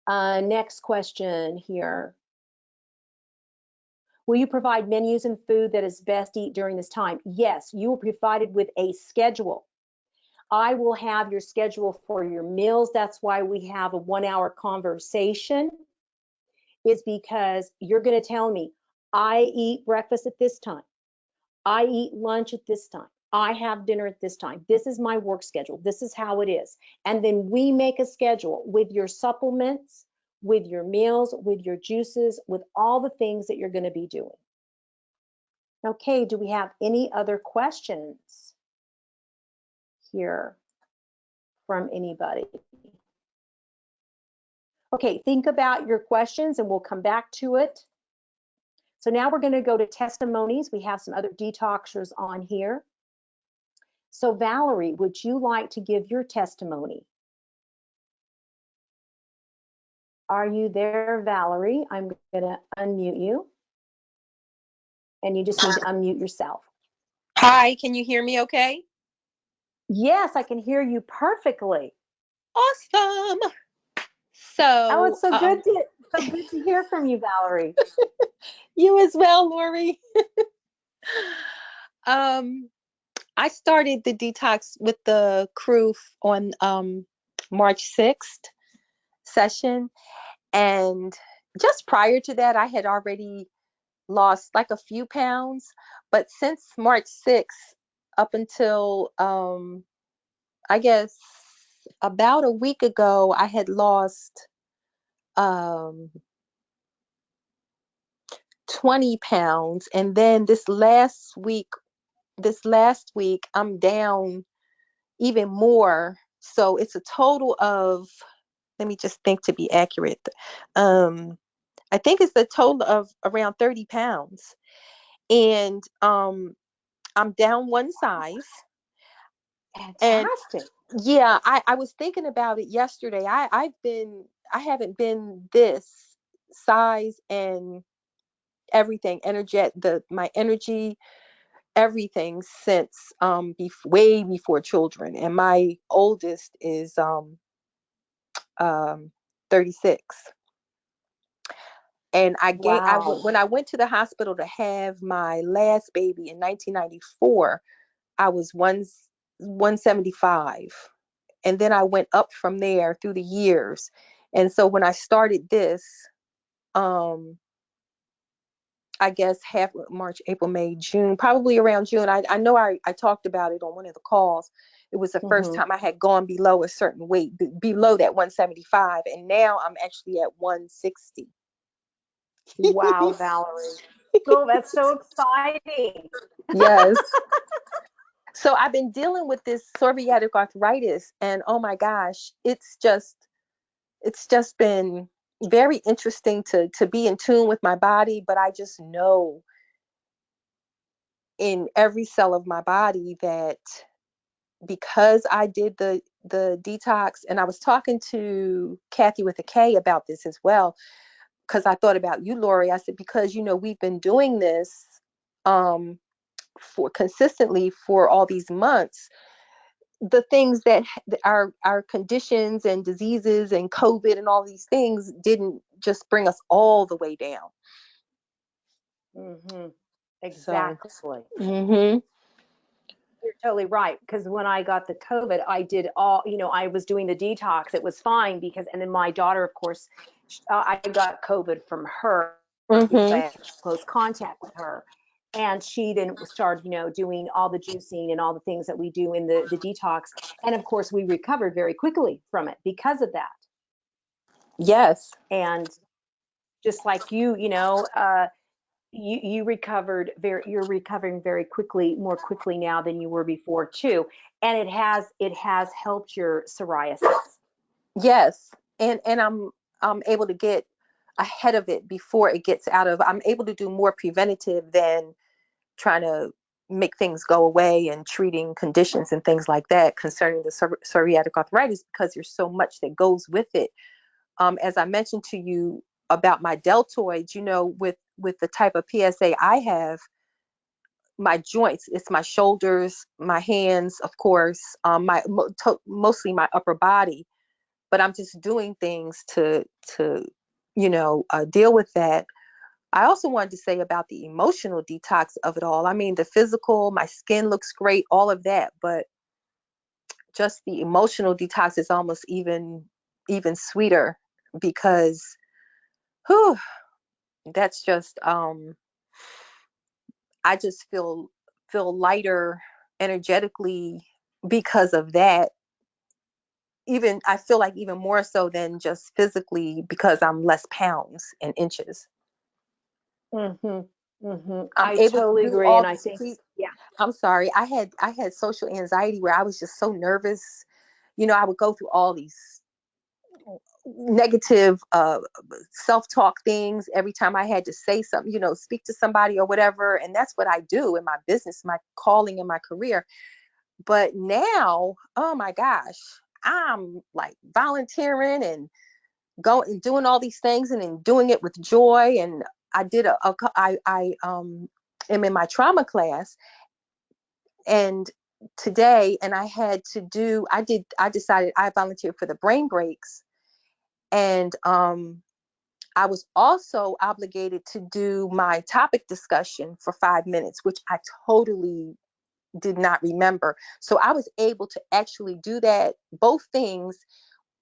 Next question here. Will you provide menus and food that is best to eat during this time? Yes, you will be provided with a schedule. I will have your schedule for your meals. That's why we have a 1-hour conversation. Is because you're going to tell me, I eat breakfast at this time. I eat lunch at this time. I have dinner at this time. This is my work schedule. This is how it is. And then we make a schedule with your supplements, with your meals, with your juices, with all the things that you're going to be doing. Okay, do we have any other questions here from anybody? Okay, think about your questions and we'll come back to it. So now we're going to go to testimonies. We have some other detoxers on here. So Valerie, would you like to give your testimony? Are you there, Valerie? I'm going to unmute you. And you just need to unmute yourself. Hi, can you hear me okay? Yes, I can hear you perfectly. Awesome. Oh, it's So, so good to hear from you, Valerie. you as well, Lorrie. I started the detox with the crew on March 6th session. And just prior to that, I had already lost like a few pounds. But since March 6th, up until I guess about a week ago, I had lost 20 pounds. And then this last week, I'm down even more. So it's a total of, let me just think to be accurate. I think it's a total of around 30 pounds. And I'm down one size. And Fantastic. yeah, I was thinking about it yesterday. I haven't been this size and everything, my energy, everything since way before children. And my oldest is 36. And Wow. when I went to the hospital to have my last baby in 1994, I was 175. And then I went up from there through the years. And so when I started this, I guess half March, April, May, June, probably around June. I know I talked about it on one of the calls. It was the first time I had gone below a certain weight, below that 175. And now I'm actually at 160. Wow, Valerie. So that's so exciting. Yes. So I've been dealing with this psoriatic arthritis, and oh my gosh, it's just been very interesting to be in tune with my body. But I just know in every cell of my body that because I did the detox, and I was talking to Kathy with a K about this as well, because I thought about you, Lorrie. I said, because we've been doing this for consistently for all these months, the things that our conditions and diseases and COVID and all these things didn't just bring us all the way down. Hmm. So, Exactly. hmm You're totally right. Because when I got the COVID, I did all, I was doing the detox. It was fine because, and then my daughter, of course, I got COVID from her because I hmm had close contact with her. And she then started, doing all the juicing and all the things that we do in the detox. And of course, we recovered very quickly from it because of that. yes, And just like you recovered you're recovering very quickly, more quickly now than you were before too, and it has helped your psoriasis. yes, and I'm able to get ahead of it before it gets out of. I'm able to do more preventative than trying to make things go away and treating conditions and things like that concerning the psoriatic arthritis, because there's so much that goes with it. As I mentioned to you about my deltoids, with the type of PSA I have, my joints, it's my shoulders, my hands, of course, mostly my upper body. But I'm just doing things to deal with that. I also wanted to say about the emotional detox of it all. I mean, the physical, my skin looks great, all of that, but just the emotional detox is almost even sweeter because whew, that's just I just feel lighter energetically because of that. Even I feel like even more so than just physically because I'm less pounds and inches. Hmm. Hmm. I'm I able to totally do agree, all and I this think, yeah. I'm sorry. I had social anxiety where I was just so nervous. I would go through all these negative self-talk things every time I had to say something, speak to somebody or whatever. And that's what I do in my business, my calling in my career. But now, oh my gosh, I'm like volunteering and going and doing all these things and then doing it with joy. And I did I am in my trauma class, and today, and I decided I volunteered for the brain breaks, and I was also obligated to do my topic discussion for 5 minutes, which I totally did not remember. So I was able to actually do that, both things,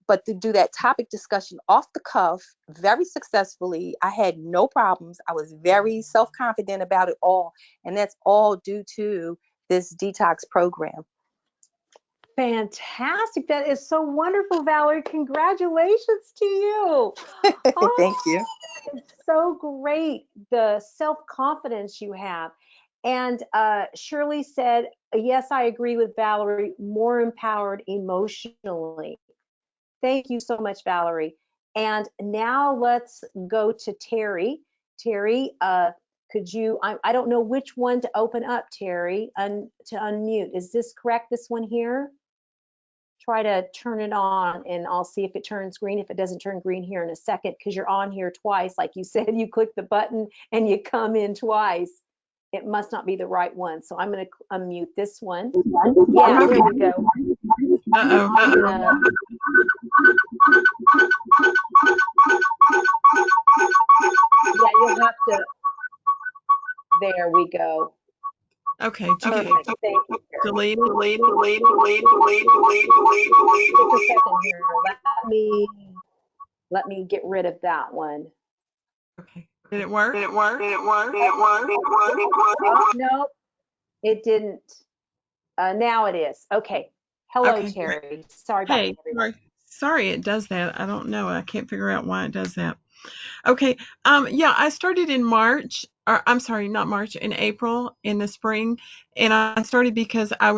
but to do that topic discussion off the cuff very successfully. I had no problems. I was very self confident about it all. And that's all due to this detox program. Fantastic. That is so wonderful, Valerie. Congratulations to you. Thank Oh, you. it's so great, the self-confidence you have. And Shirley said, yes, I agree with Valerie, more empowered emotionally. Thank you so much, Valerie. And now let's go to Terry. Terry, could you, I don't know which one to open up, Terry, to unmute. Is this correct, this one here? Try to turn it on and I'll see if it turns green. If it doesn't turn green here in a second, because you're on here twice. Like you said, you click the button and you come in twice. It must not be the right one. So I'm going to unmute this one. Yeah, there we go. Uh-oh. I'm gonna, yeah, you'll have to, there we go. Okay, Perfect. Thank you, Terry. delete it. Just a second here. Let me get rid of that one. Okay. Did it work? Oh, no, it didn't. Now it is. Okay. Hello, Okay, great. Terry. Sorry about that, Hey, everybody. sorry it does that. I don't know. I can't figure out why it does that. Okay. Yeah, I started in March, or I'm sorry, not March, in April in the spring. And I started because I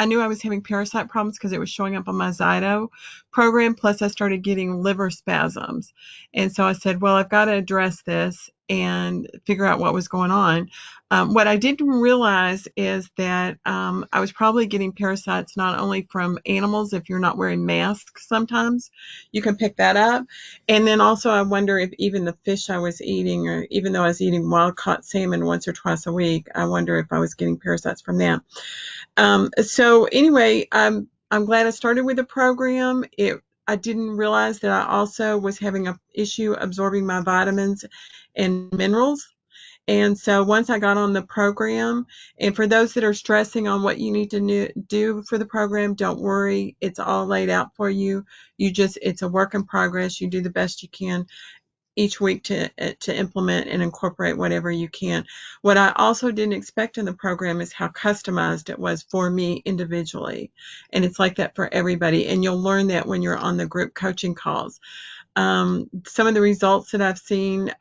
knew I was having parasite problems because it was showing up on my Zyto program. Plus, I started getting liver spasms. And so I said, well, I've got to address this and figure out what was going on. What I didn't realize is that I was probably getting parasites not only from animals, if you're not wearing masks sometimes, you can pick that up. And then also I wonder if even the fish I was eating, or even though I was eating wild caught salmon once or twice a week. I wonder if I was getting parasites from that. So anyway, I'm glad I started with the program. I didn't realize that I also was having an issue absorbing my vitamins and minerals. And so once I got on the program, and for those that are stressing on what you need to do for the program, don't worry. It's all laid out for you. It's a work in progress. You do the best you can each week to implement and incorporate whatever you can. What I also didn't expect in the program is how customized it was for me individually. And it's like that for everybody. And you'll learn that when you're on the group coaching calls. Some of the results that I've seen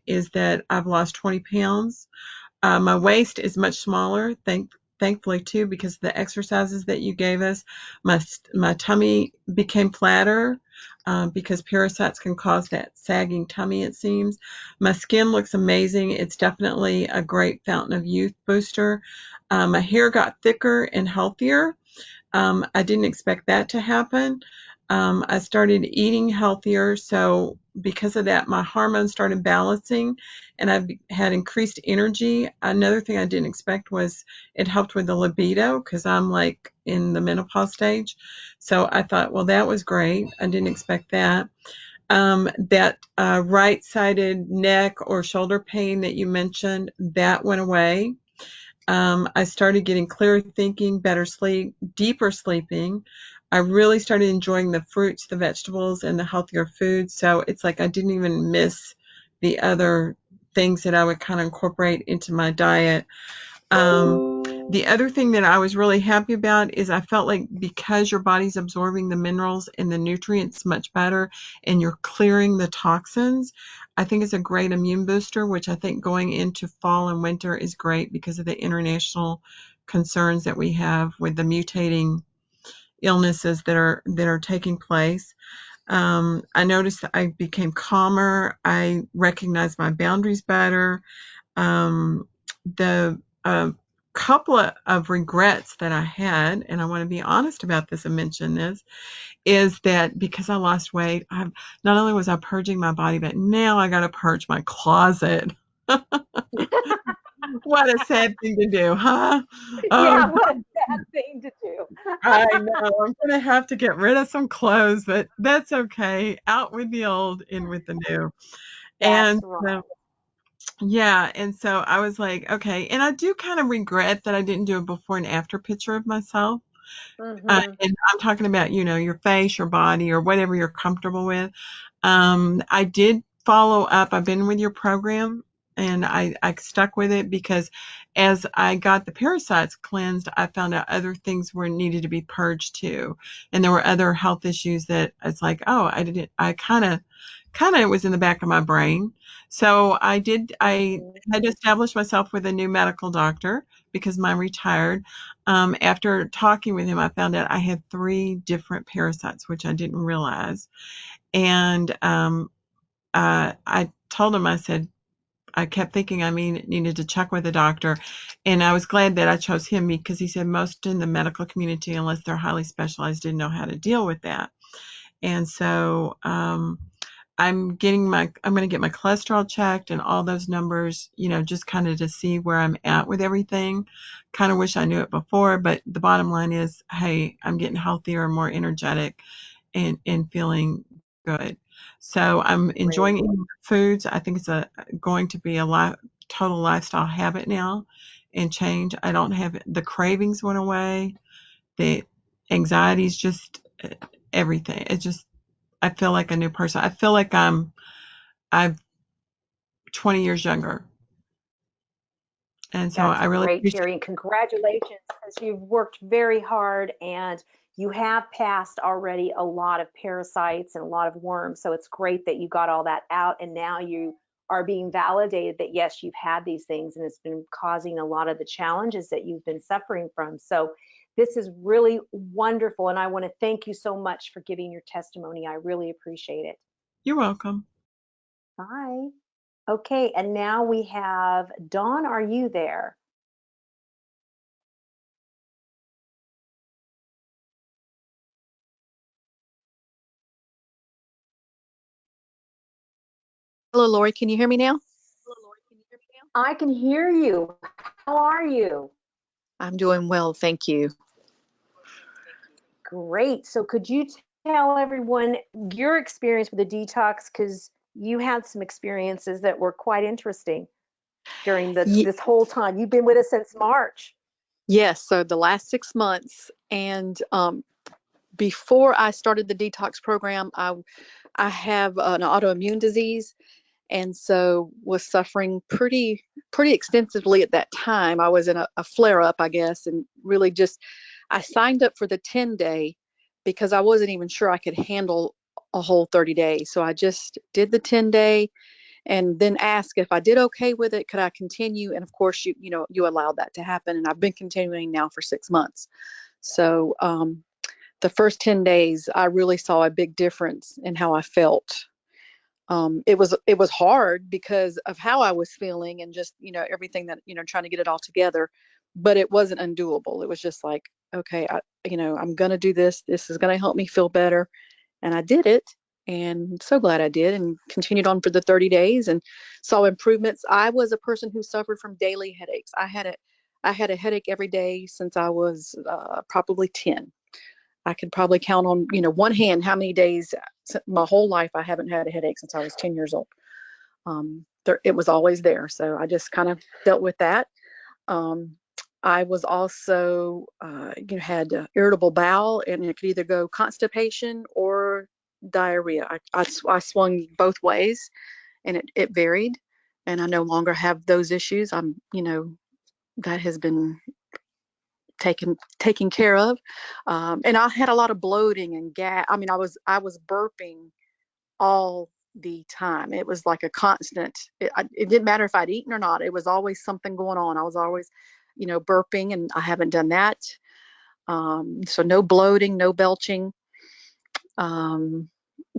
is that I've lost 20 pounds. My waist is much smaller, thankfully too, because of the exercises that you gave us. My tummy became flatter because parasites can cause that sagging tummy, it seems. My skin looks amazing. It's definitely a great fountain of youth booster. My hair got thicker and healthier. I didn't expect that to happen. I started eating healthier, so because of that, my hormones started balancing, and I had increased energy. Another thing I didn't expect was it helped with the libido because I'm like in the menopause stage. So I thought, well, that was great. I didn't expect that. That right-sided neck or shoulder pain that you mentioned, that went away. I started getting clearer thinking, better sleep, deeper sleeping. I really started enjoying the fruits, the vegetables, and the healthier foods. So it's like I didn't even miss the other things that I would kind of incorporate into my diet. The other thing that I was really happy about is I felt like because your body's absorbing the minerals and the nutrients much better and you're clearing the toxins, I think it's a great immune booster, which I think going into fall and winter is great because of the international concerns that we have with the mutating illnesses that are taking place. I noticed that I became calmer. I recognized my boundaries better. The couple of regrets that I had, and I want to be honest about this and mention this, is that because I lost weight, not only was I purging my body, but now I got to purge my closet. What a sad thing to do, huh? Oh, Yeah, what a bad thing to do. I know. I'm going to have to get rid of some clothes, but that's okay. Out with the old, in with the new. That's And right. yeah, and so I was like, okay. And I do kind of regret that I didn't do a before and after picture of myself. Mm-hmm. And I'm talking about, your face, your body, or whatever you're comfortable with. I did follow up. I've been with your program and I stuck with it because as I got the parasites cleansed, I found out other things were needed to be purged too. And there were other health issues that it's like, oh, I kind of was in the back of my brain. So I Mm-hmm. had to establish myself with a new medical doctor because mine retired. After talking with him, I found out I had 3 different parasites, which I didn't realize. And I told him, I said, I kept thinking needed to check with a doctor. And I was glad that I chose him because he said most in the medical community, unless they're highly specialized, didn't know how to deal with that. And so I'm going to get my cholesterol checked and all those numbers, just kind of to see where I'm at with everything. Kind of wish I knew it before, but the bottom line is, hey, I'm getting healthier and more energetic and feeling good. So I'm Great. enjoying eating foods. I think it's going to be a total lifestyle habit now and change. I don't have the cravings went away. The anxieties just everything. It just I feel like a new person. I feel like I'm 20 years younger. And so That's I really great, appreciate Terry, and congratulations because you've worked very hard and you have passed already a lot of parasites and a lot of worms. So it's great that you got all that out and now you are being validated that yes, you've had these things and it's been causing a lot of the challenges that you've been suffering from. So this is really wonderful. And I want to thank you so much for giving your testimony. I really appreciate it. You're welcome. Bye. Okay, and now we have Dawn. Are you there? Hello, Lori. Can you hear me now? I can hear you. How are you? I'm doing well, thank you. Great. So could you tell everyone your experience with the detox? Because you had some experiences that were quite interesting during Ye- this whole time. You've been with us since March. yes, so the last 6 months, and before I started the detox program, I have an autoimmune disease, and so was suffering pretty extensively at that time. I was in a flare up, I guess, and really just I signed up for the 10-day because I wasn't even sure I could handle a whole 30 days. So I just did the 10-day and then ask if I did okay with it, could I continue? And of course, you allowed that to happen, and I've been continuing now for 6 months. So the first 10 days, I really saw a big difference in how I felt. It was hard because of how I was feeling and just everything that trying to get it all together, but it wasn't undoable. It was just like, okay, I'm gonna do this. This is gonna help me feel better, and I did it, and so glad I did, and continued on for the 30 days and saw improvements. I was a person who suffered from daily headaches. I had a headache every day since I was probably 10. I could probably count on one hand how many days my whole life I haven't had a headache since I was 10 years old. It was always there, so I just kind of dealt with that. um, I was also, had irritable bowel, and it could either go constipation or diarrhea. I swung both ways, and it varied. And I no longer have those issues. That has been taken care of. And I had a lot of bloating and gas. I mean, I was burping all the time. It was like a constant. It didn't matter if I'd eaten or not. It was always something going on. I was always, burping, and I haven't done that. So no bloating, no belching. Um,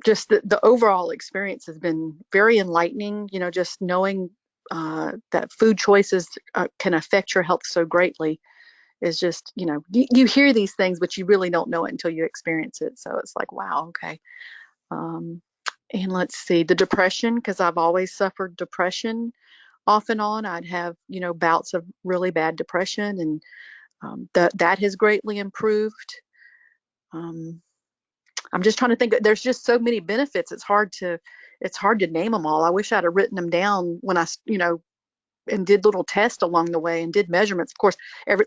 just the overall experience has been very enlightening. Just knowing that food choices can affect your health so greatly is just, you hear these things, but you really don't know it until you experience it. So it's like, wow, okay. Um, and let's see, the depression, because I've always suffered depression off and on. I'd have, bouts of really bad depression, and that has greatly improved. Um, I'm just trying to think. There's just so many benefits. It's hard to name them all. I wish I'd have written them down when and did little tests along the way and did measurements. Of course,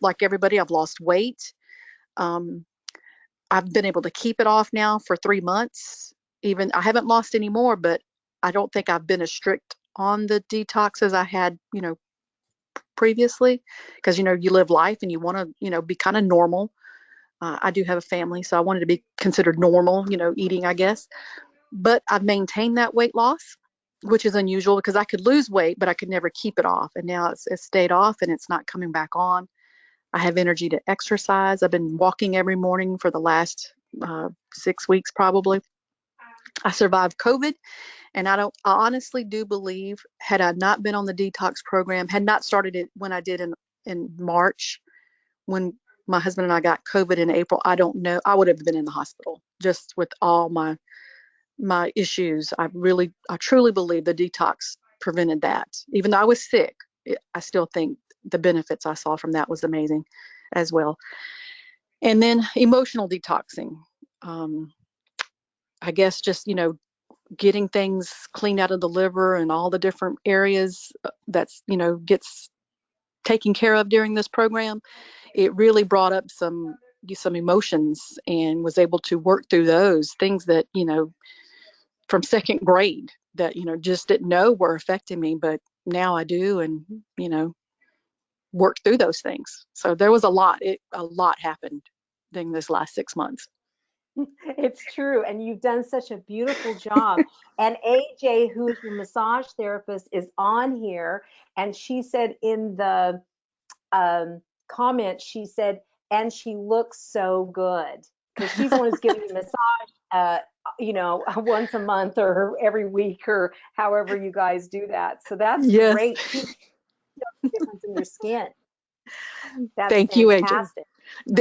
like everybody, I've lost weight. Um, I've been able to keep it off now for 3 months. Even I haven't lost any more, but I don't think I've been as strict on the detox as I had, previously, because you live life and you want to, be kind of normal. I do have a family, so I wanted to be considered normal, eating, I guess. But I've maintained that weight loss, which is unusual because I could lose weight, but I could never keep it off. And now it's stayed off and it's not coming back on. I have energy to exercise. I've been walking every morning for the last 6 weeks, probably. I survived COVID, and I honestly do believe, had I not been on the detox program, had not started it when I did in March, when my husband and I got COVID in April, I don't know, I would have been in the hospital just with all my issues. I truly believe the detox prevented that. Even though I was sick, I still think the benefits I saw from that was amazing as well. And then emotional detoxing. Um, I guess just, getting things cleaned out of the liver and all the different areas that's, gets taken care of during this program. It really brought up some emotions, and was able to work through those things that, from second grade, that, just didn't know were affecting me, but now I do, and, work through those things. So there was a lot happened during this last 6 months. It's true. And you've done such a beautiful job. And AJ, who's your massage therapist, is on here. And she said in the comment, she said, and she looks so good. Because she's the one who's giving you massage, once a month or every week or however you guys do that. So that's Yes. great. People know the difference in their skin. That's Thank you, AJ. fantastic.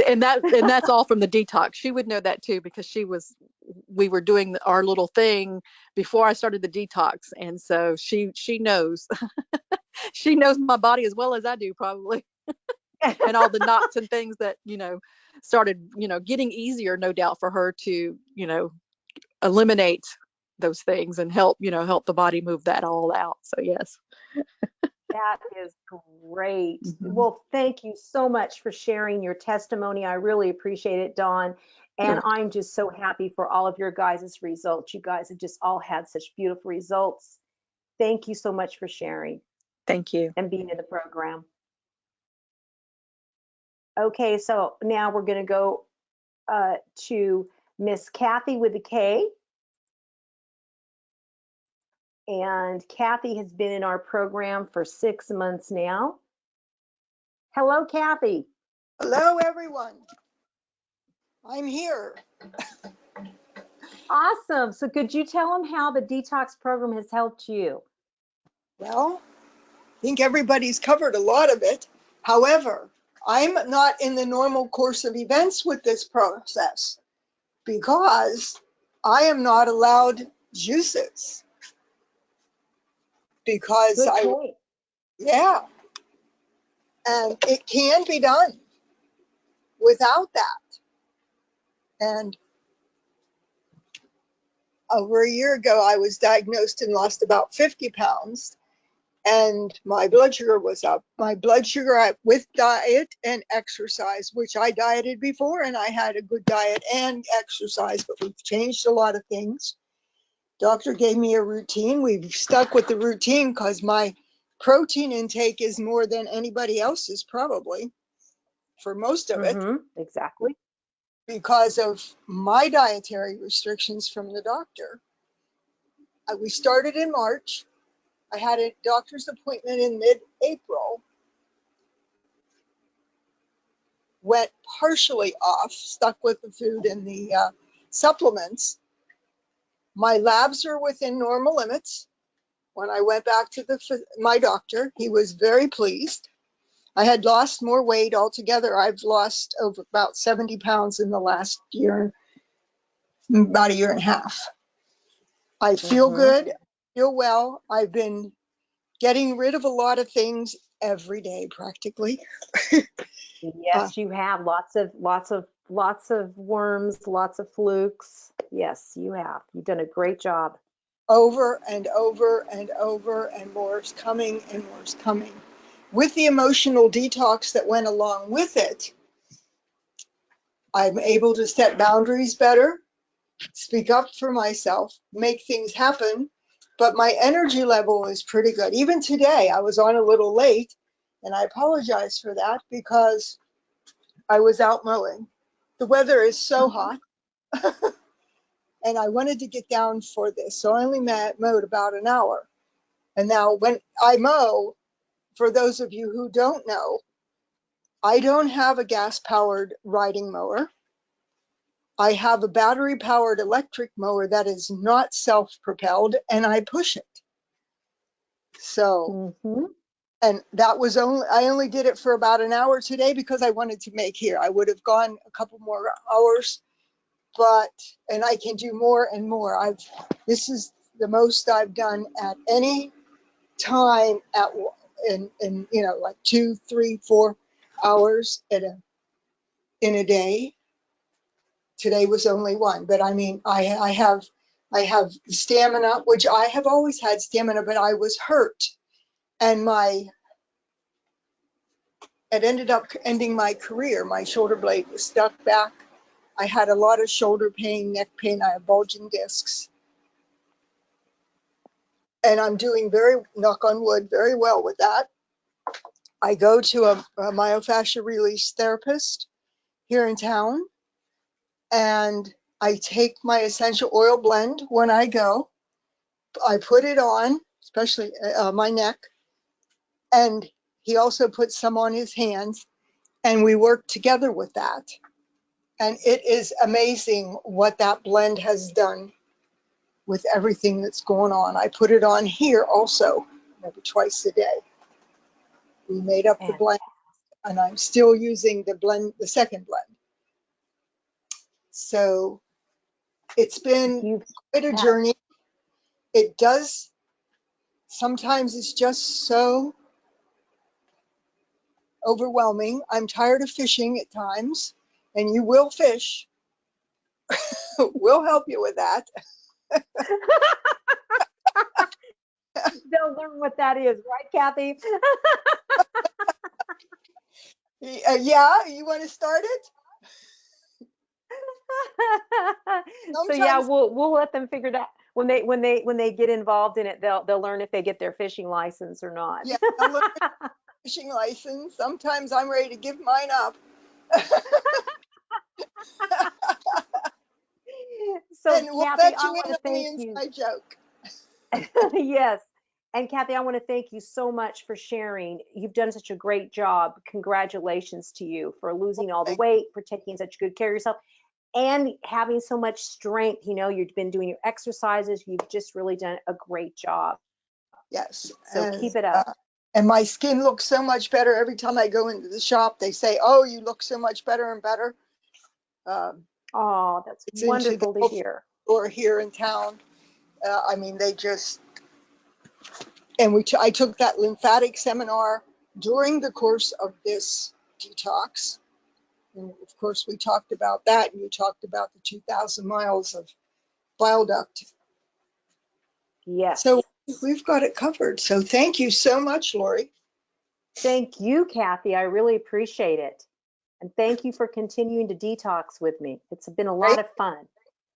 And that's all from the detox. She would know that too, because we were doing our little thing before I started the detox, and so she knows. She knows my body as well as I do, probably, and all the knots and things that, started, getting easier, no doubt, for her to, eliminate those things and help the body move that all out. So yes. That is great. Mhm. Well, thank you so much for sharing your testimony. I really appreciate it, Dawn. And Sure. I'm just so happy for all of your guys' results. You guys have just all had such beautiful results. Thank you so much for sharing Thank you. and being in the program. Okay, so now we're going to go to Miss Kathy with a K. And Kathy has been in our program for 6 months now. Hello, Kathy. Hello, everyone. I'm here. Awesome. So could you tell them how the detox program has helped you? Well, I think everybody's covered a lot of it. However, I'm not in the normal course of events with this process because I am not allowed juices because Good point. yeah, and it can be done without that. And over a year ago, I was diagnosed and lost about 50 pounds. And my blood sugar was up. My blood sugar with diet and exercise, which I dieted before and I had a good diet and exercise, but we've changed a lot of things. Doctor gave me a routine. We've stuck with the routine because my protein intake is more than anybody else's, probably for most of it, Exactly. because of my dietary restrictions from the doctor. We started in March. I had a doctor's appointment in mid-April. Went partially off, stuck with the food and the supplements. My labs are within normal limits. When I went back to my doctor, he was very pleased. I had lost more weight altogether. I've lost over about 70 pounds in the last year, about a year and a half. I feel good, feel well. I've been getting rid of a lot of things every day, practically. Yes, you have lots of worms, lots of flukes. Yes, you have. You've done a great job. Over and over and over, and more is coming and more is coming. With the emotional detox that went along with it, I'm able to set boundaries better, speak up for myself, make things happen, but my energy level is pretty good. Even today, I was on a little late, and I apologize for that because I was out mowing. The weather is so hot, and I wanted to get down for this, so I only mowed about an hour. And now when I mow, for those of you who don't know, I don't have a gas-powered riding mower. I have a battery-powered electric mower that is not self-propelled, and I push it. So, and that was I only did it for about an hour today because I wanted to make here. I would have gone a couple more hours, and I can do more and more. This is the most I've done at any time in like 2, 3, 4 hours in a day. Today was only one, but I mean, I have stamina, which I have always had stamina, but I was hurt, and it ended up ending my career. My shoulder blade was stuck back. I had a lot of shoulder pain, neck pain. I have bulging discs, and I'm doing knock on wood, very well with that. I go to a myofascial release therapist here in town, and I take my essential oil blend when I go. I put it on, especially my neck, and he also puts some on his hands, and we work together with that. And it is amazing what that blend has done with everything that's going on. I put it on here also, maybe twice a day. We made up the And blend, and I'm still using the second blend. So it's been you've quite a journey. It does, sometimes it's just so overwhelming. I'm tired of fishing at times, and you will fish. We'll help you with that. They'll learn what that is, right, Kathy? Yeah, you want to start it? So yeah, Sometimes, we'll let them figure that when they get involved in it, they'll learn if they get their fishing license or not. yeah, they'll learn fishing license. Sometimes I'm ready to give mine up. So And we'll Kathy, let I you want in to on the thank you. inside joke. Yes. And Kathy, I want to thank you so much for sharing. You've done such a great job. Congratulations to you for losing all the Thank weight, for taking such good care of yourself, and having so much strength. You've been doing your exercises. You've just really done a great job. Yes, So keep it up. and my skin looks so much better every time I go into the shop. They say, "Oh, you look so much better and better." Um, Oh, that's it's into the wonderful to health hear. store here in town. I mean, they just and I took that lymphatic seminar during the course of this detox. And of course, we talked about that, and you talked about the 2,000 miles of bile duct. So Yes. we've got it covered. So thank you so much, Lori. Thank you, Kathy. I really appreciate it. And thank you for continuing to detox with me. It's been a lot Right? of fun.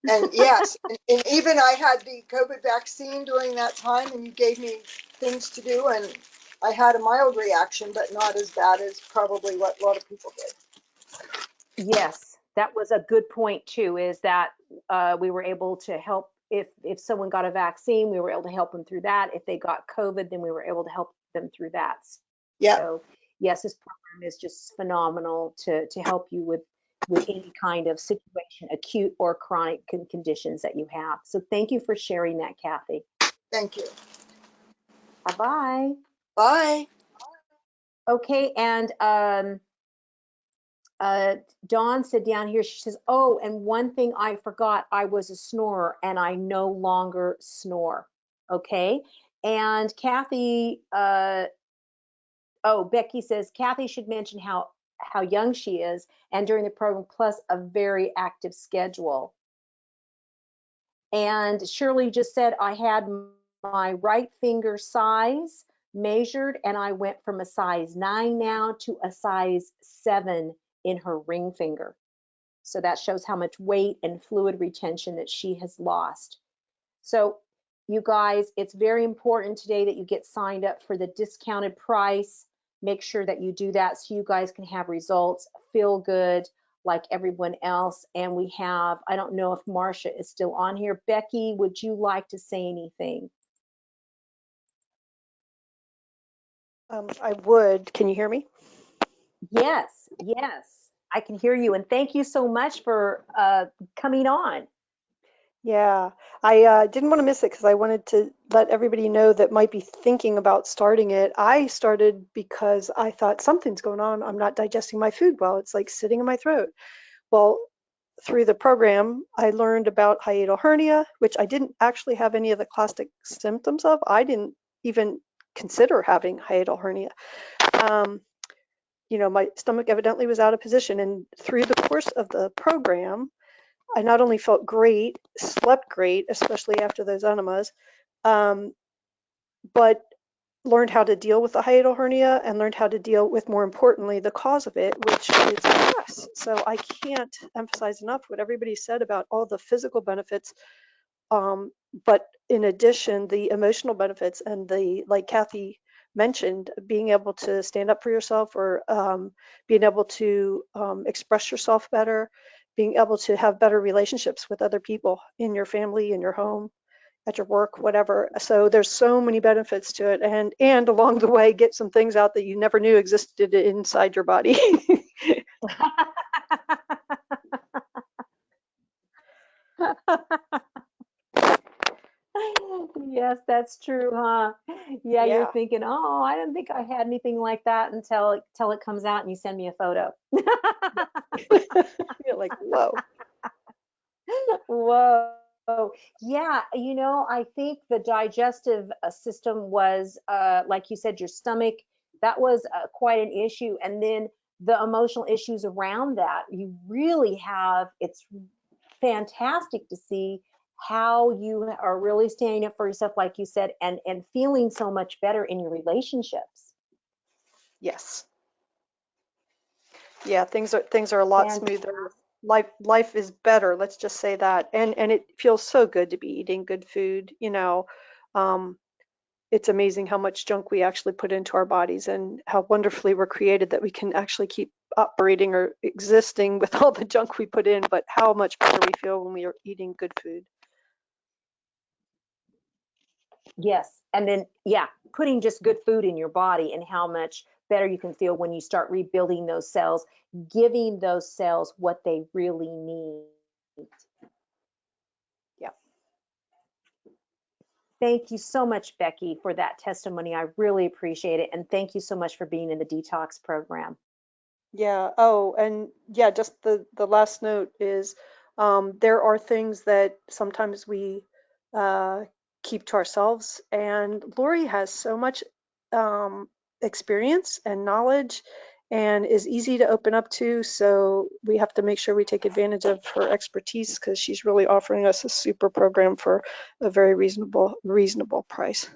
And yes, and even I had the COVID vaccine during that time, and you gave me things to do, and I had a mild reaction, but not as bad as probably what a lot of people did. Yes, that was a good point too, is that we were able to help if someone got a vaccine, we were able to help them through that. If they got COVID, then we were able to help them through that. Yeah, So yes, this program is just phenomenal to help you with any kind of situation, acute or chronic conditions that you have. So thank you for sharing that, Kathy. thank you. Bye bye. Bye. Okay, and uh, Dawn said down here, she says, oh, and one thing I forgot, I was a snorer and I no longer snore. Okay. And Kathy, oh, Becky says, Kathy should mention how young she is and during the program, plus a very active schedule. And Shirley just said, I had my right finger size measured and I went from a size 9 now to a size 7 in her ring finger. So that shows how much weight and fluid retention that she has lost. So you guys, it's very important today that you get signed up for the discounted price. Make sure that you do that so you guys can have results, feel good like everyone else. And we have, I don't know if Marcia is still on here. Becky, would you like to say anything? I would. Can you hear me? Yes, yes, I can hear you. And thank you so much for coming on. Yeah, I didn't want to miss it because I wanted to let everybody know that might be thinking about starting it. I started because I thought something's going on. I'm not digesting my food well. It's like sitting in my throat. Well, through the program, I learned about hiatal hernia, which I didn't actually have any of the classic symptoms of. I didn't even consider having hiatal hernia. Um, my stomach evidently was out of position. And through the course of the program, I not only felt great, slept great, especially after those enemas, um, but learned how to deal with the hiatal hernia and learned how to deal with, more importantly, the cause of it, which is stress. So I can't emphasize enough what everybody said about all the physical benefits, but in addition, the emotional benefits and like Kathy mentioned, being able to stand up for yourself or being able to express yourself better, being able to have better relationships with other people in your family, in your home, at your work, whatever. So there's so many benefits to it, and along the way, get some things out that you never knew existed inside your body. Yes, that's true, huh? Yeah, you're Yeah. thinking, oh, I didn't think I had anything like that until it comes out and you send me a photo. You're like, whoa. Whoa. Yeah, I think the digestive system was, like you said, your stomach, that was quite an issue. And then the emotional issues around that, you really have, it's fantastic to see how you are really standing up for yourself, like you said, and feeling so much better in your relationships. Yes. Yeah, things are a lot Fantastic. smoother. Life is better, let's just say that. And it feels so good to be eating good food, you know. Um, it's amazing how much junk we actually put into our bodies and how wonderfully we're created that we can actually keep operating or existing with all the junk we put in, but how much better we feel when we are eating good food. Yes. And then, yeah, putting just good food in your body and how much better you can feel when you start rebuilding those cells, giving those cells what they really need. Yeah. Thank you so much, Becky, for that testimony. I really appreciate it. And thank you so much for being in the detox program. Yeah. Oh, and yeah, just the last note is there are things that sometimes we uh, keep to ourselves, and Lori has so much experience and knowledge and is easy to open up to, so we have to make sure we take advantage of her expertise because she's really offering us a super program for a very reasonable price.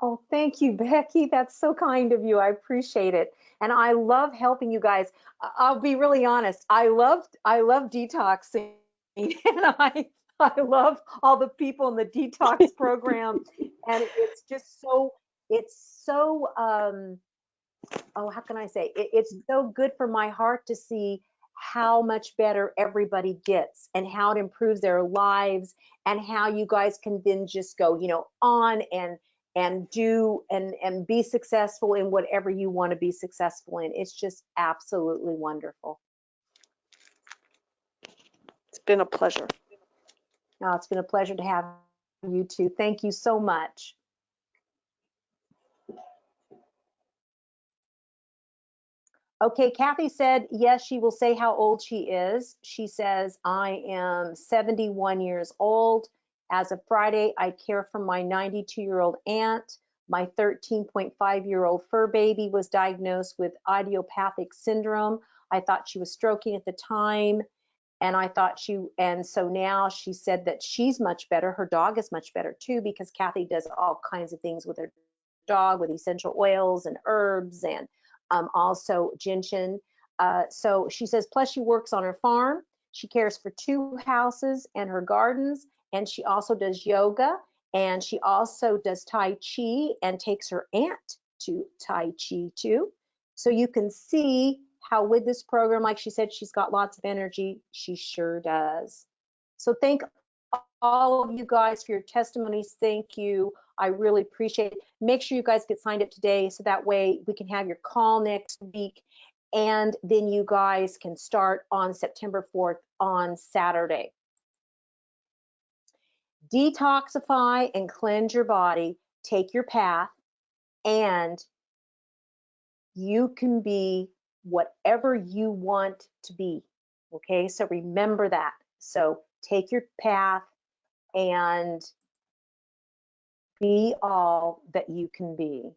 Oh, thank you, Becky. That's so kind of you. I appreciate it. And I love helping you guys. I'll be really honest. I love detoxing and I love all the people in the detox program. And it's so oh, how can I say? It's so good for my heart to see how much better everybody gets and how it improves their lives and how you guys can then just go, on and do and be successful in whatever you want to be successful in. It's just absolutely wonderful. It's been a pleasure. Now, it's been a pleasure to have you too. Thank you so much. Okay, Kathy said, yes, she will say how old she is. She says, I am 71 years old. As of Friday, I care for my 92-year-old aunt. My 13.5-year-old fur baby was diagnosed with idiopathic syndrome. I thought she was stroking at the time. And so now she said that she's much better. Her dog is much better too, because Kathy does all kinds of things with her dog with essential oils and herbs and also ginseng. So she says, plus she works on her farm. She cares for 2 houses and her gardens. And she also does yoga. And she also does Tai Chi and takes her aunt to Tai Chi too. So you can see how with this program, like she said, she's got lots of energy. She sure does. So thank all of you guys for your testimonies. Thank you. I really appreciate it. Make sure you guys get signed up today so that way we can have your call next week. And then you guys can start on September 4th on Saturday. Detoxify and cleanse your body. Take your path and you can be whatever you want to be. Okay, so remember that. So take your path and be all that you can be.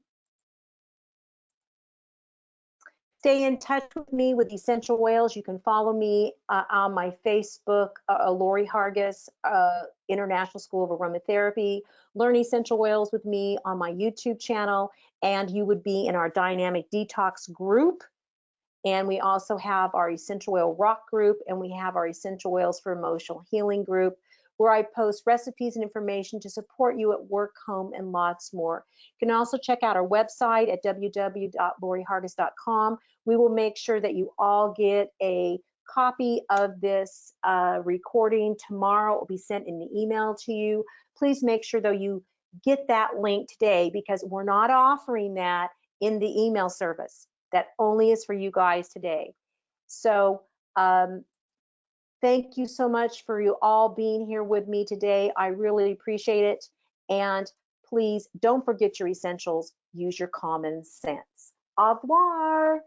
Stay in touch with me with essential oils. You can follow me on my Facebook, Lorrie Hargis, International School of Aromatherapy. Learn essential oils with me on my YouTube channel, and you would be in our dynamic detox group. And we also have our essential oil rock group, and we have our essential oils for emotional healing group, where I post recipes and information to support you at work, home, and lots more. You can also check out our website at www.lorriehargis.com. We will make sure that you all get a copy of this recording tomorrow. It will be sent in the email to you. Please make sure, though, you get that link today, because we're not offering that in the email service. That only is for you guys today. So thank you so much for you all being here with me today. I really appreciate it. And please don't forget your essentials. Use your common sense. Au revoir.